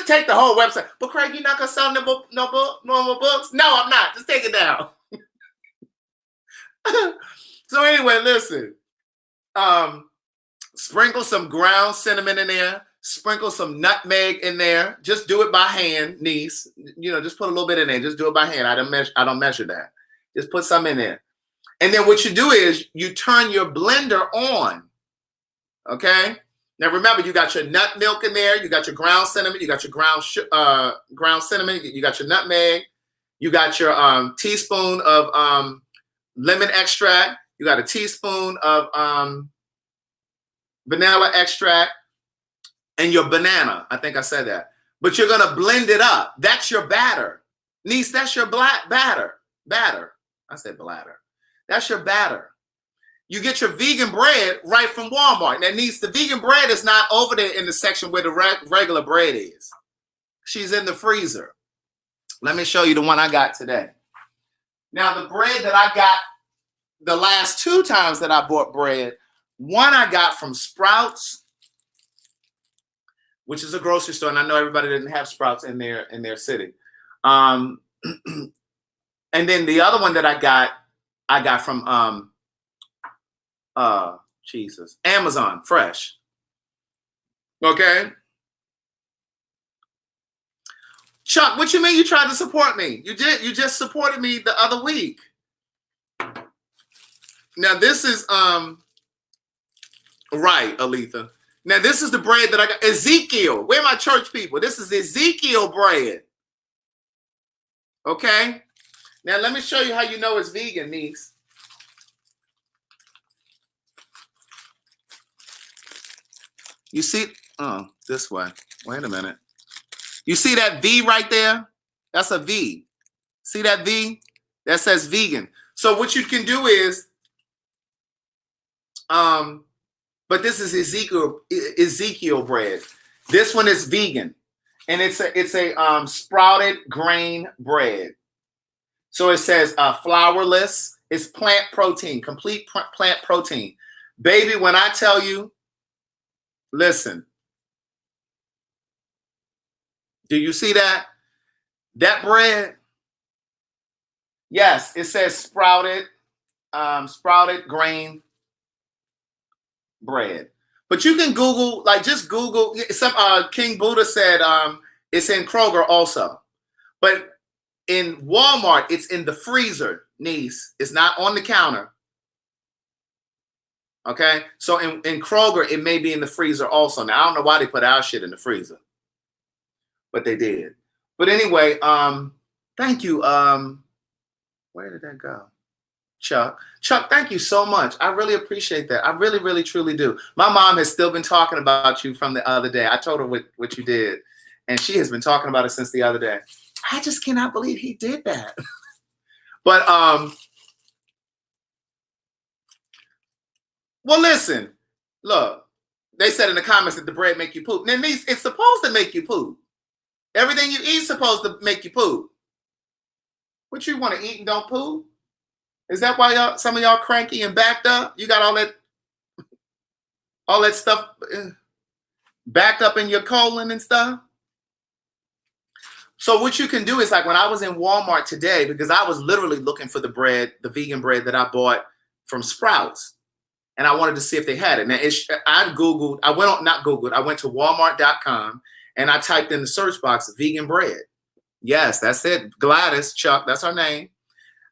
Speaker 1: take the whole website. But Craig, you're not gonna sell no more books? No, I'm not. Just take it down. So anyway, listen. Sprinkle some ground cinnamon in there. Sprinkle some nutmeg in there. Just do it by hand, niece. Just put a little bit in there. Just do it by hand. I don't measure that. Just put some in there. And then what you do is you turn your blender on. Okay? Now remember, you got your nut milk in there. You got your ground cinnamon. You got your ground cinnamon. You got your nutmeg. You got your teaspoon of lemon extract. You got a teaspoon of vanilla extract and your banana. I think I said that. But you're going to blend it up. That's your batter. Niece, that's your batter. Batter. I said bladder. That's your batter. You get your vegan bread right from Walmart. Now, niece, the vegan bread is not over there in the section where the regular bread is. She's in the freezer. Let me show you the one I got today. Now, the bread that I got the last 2 times that I bought bread, one I got from Sprouts, which is a grocery store, and I know everybody didn't have Sprouts in their city. And then the other one that I got from Amazon Fresh. Okay. Chuck, what you mean you tried to support me? You did. You just supported me the other week. Now this is right, Aletha. Now this is the bread that I got. Ezekiel. Where are my church people? This is Ezekiel bread. Okay. Now let me show you how you know it's vegan, niece. You see, this way. Wait a minute. You see that V right there? That's a V. See that V? That says vegan. So what you can do is, but this is Ezekiel bread. This one is vegan, and it's a sprouted grain bread. So it says flourless. It's plant protein, complete plant protein. Baby, when I tell you, listen. Do you see that? That bread? Yes, it says sprouted grain bread. But you can Google, just Google. Some King Buddha said it's in Kroger also. But in Walmart, it's in the freezer, niece. It's not on the counter. Okay? So in Kroger, it may be in the freezer also. Now, I don't know why they put our shit in the freezer. But they did. But anyway, thank you. Where did that go? Chuck, thank you so much. I really appreciate that. I really, really, truly do. My mom has still been talking about you from the other day. I told her what you did, and she has been talking about it since the other day. I just cannot believe he did that. But well, listen, look, they said in the comments that the bread make you poop. That means it's supposed to make you poop. Everything you eat is supposed to make you poop. What you want to eat and don't poop? Is that why some of y'all cranky and backed up? You got all that stuff backed up in your colon and stuff? So what you can do is, like, when I was in Walmart today, because I was literally looking for the bread, the vegan bread that I bought from Sprouts, and I wanted to see if they had it. Now, I went to walmart.com, and I typed in the search box, vegan bread. Yes, that's it. Gladys, Chuck, that's her name.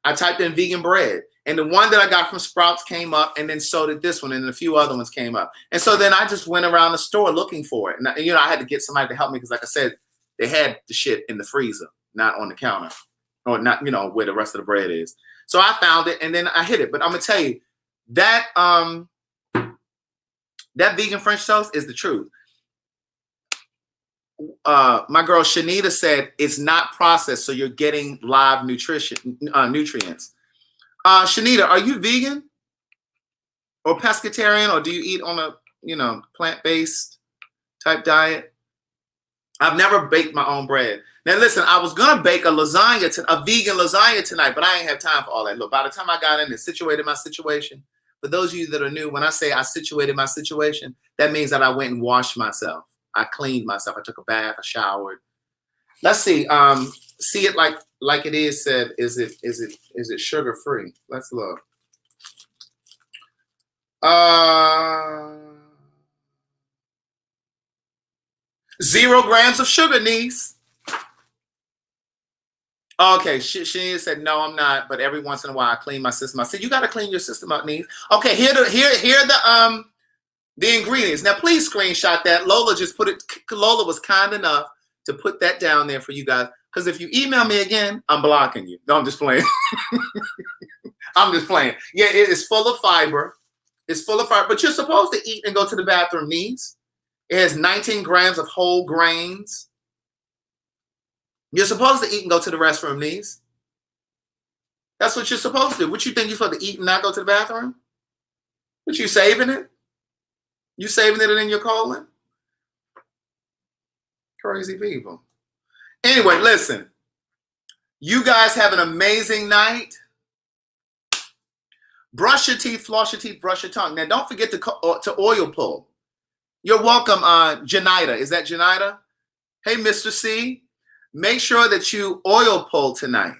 Speaker 1: I typed in vegan bread, and the one that I got from Sprouts came up, and then so did this one, and a few other ones came up. And so then I just went around the store looking for it. And I had to get somebody to help me because, like I said, they had the shit in the freezer, not on the counter, or not, where the rest of the bread is. So I found it, and then I hit it. But I'm gonna tell you that that vegan French toast is the truth. My girl Shanita said it's not processed, so you're getting live nutrients. Shanita, are you vegan or pescatarian, or do you eat on a plant-based type diet? I've never baked my own bread. Now listen, I was gonna bake a vegan lasagna tonight, but I ain't have time for all that. Look, by the time I got in and situated my situation, for those of you that are new, when I say I situated my situation, that means that I went and washed myself. I cleaned myself. I took a bath. I showered. Let's see. See it like it is said. Is it sugar free? Let's look. 0 grams of sugar, niece. Okay, she said no, I'm not. But every once in a while, I clean my system. I said you got to clean your system up, niece. Okay, here the ingredients. Now, please screenshot that. Lola just put it. Lola was kind enough to put that down there for you guys. Because if you email me again, I'm blocking you. No, I'm just playing. I'm just playing. Yeah, it is full of fiber. It's full of fiber. But you're supposed to eat and go to the bathroom, niece. It has 19 grams of whole grains. You're supposed to eat and go to the restroom, niece. That's what you're supposed to do. What you think you're supposed to eat and not go to the bathroom? What, you saving it? You saving it in your colon? Crazy people. Anyway, listen. You guys have an amazing night. Brush your teeth, floss your teeth, brush your tongue. Now, don't forget to oil pull. You're welcome, Janita. Is that Janita? Hey, Mr. C, make sure that you oil pull tonight.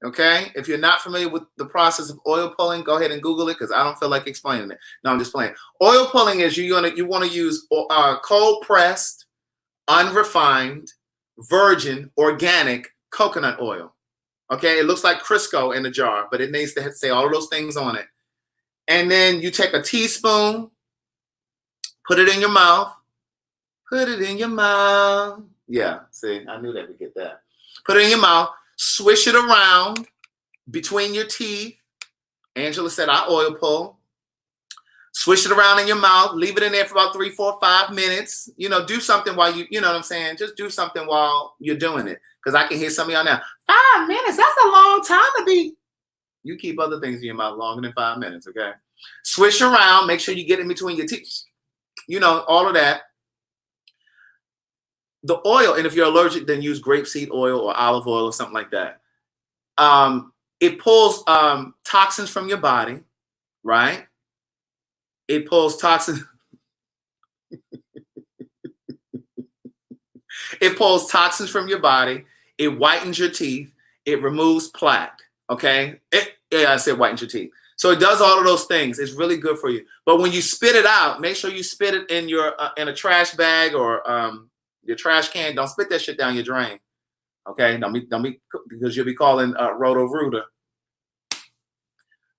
Speaker 1: Okay? If you're not familiar with the process of oil pulling, go ahead and Google it because I don't feel like explaining it. No, I'm just playing. Oil pulling is you want to use cold pressed, unrefined, virgin, organic coconut oil. Okay? It looks like Crisco in a jar, but it needs to say all of those things on it. And then you take a teaspoon, put it in your mouth. Put it in your mouth. Yeah, see, I knew that would get that. Put it in your mouth. Swish it around between your teeth. Angela said, I oil pull. Swish it around in your mouth. Leave it in there for about 3, 4, 5 minutes. You know, do something while you know what I'm saying? Just do something while you're doing it. Because I can hear some of y'all now. 5 minutes, that's a long time to be. You keep other things in your mouth longer than 5 minutes, okay? Swish around. Make sure you get in between your teeth. You know, all of that. The oil, and if you're allergic, then use grapeseed oil or olive oil or something like that. It pulls toxins from your body, right? It pulls toxins. It pulls toxins from your body. It whitens your teeth. It removes plaque. Okay. I said whitens your teeth. So it does all of those things. It's really good for you. But when you spit it out, make sure you spit it in your in a trash bag or your trash can. Don't spit that shit down your drain. Okay. Don't be because you'll be calling Roto-Rooter.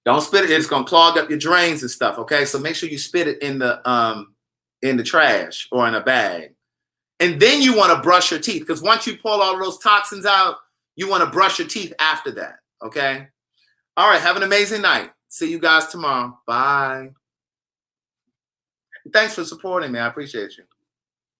Speaker 1: Don't spit it. It's gonna clog up your drains and stuff. Okay. So make sure you spit it in the trash or in a bag. And then you want to brush your teeth because once you pull all of those toxins out, you want to brush your teeth after that. Okay. All right. Have an amazing night. See you guys tomorrow. Bye. Thanks for supporting me. I appreciate you.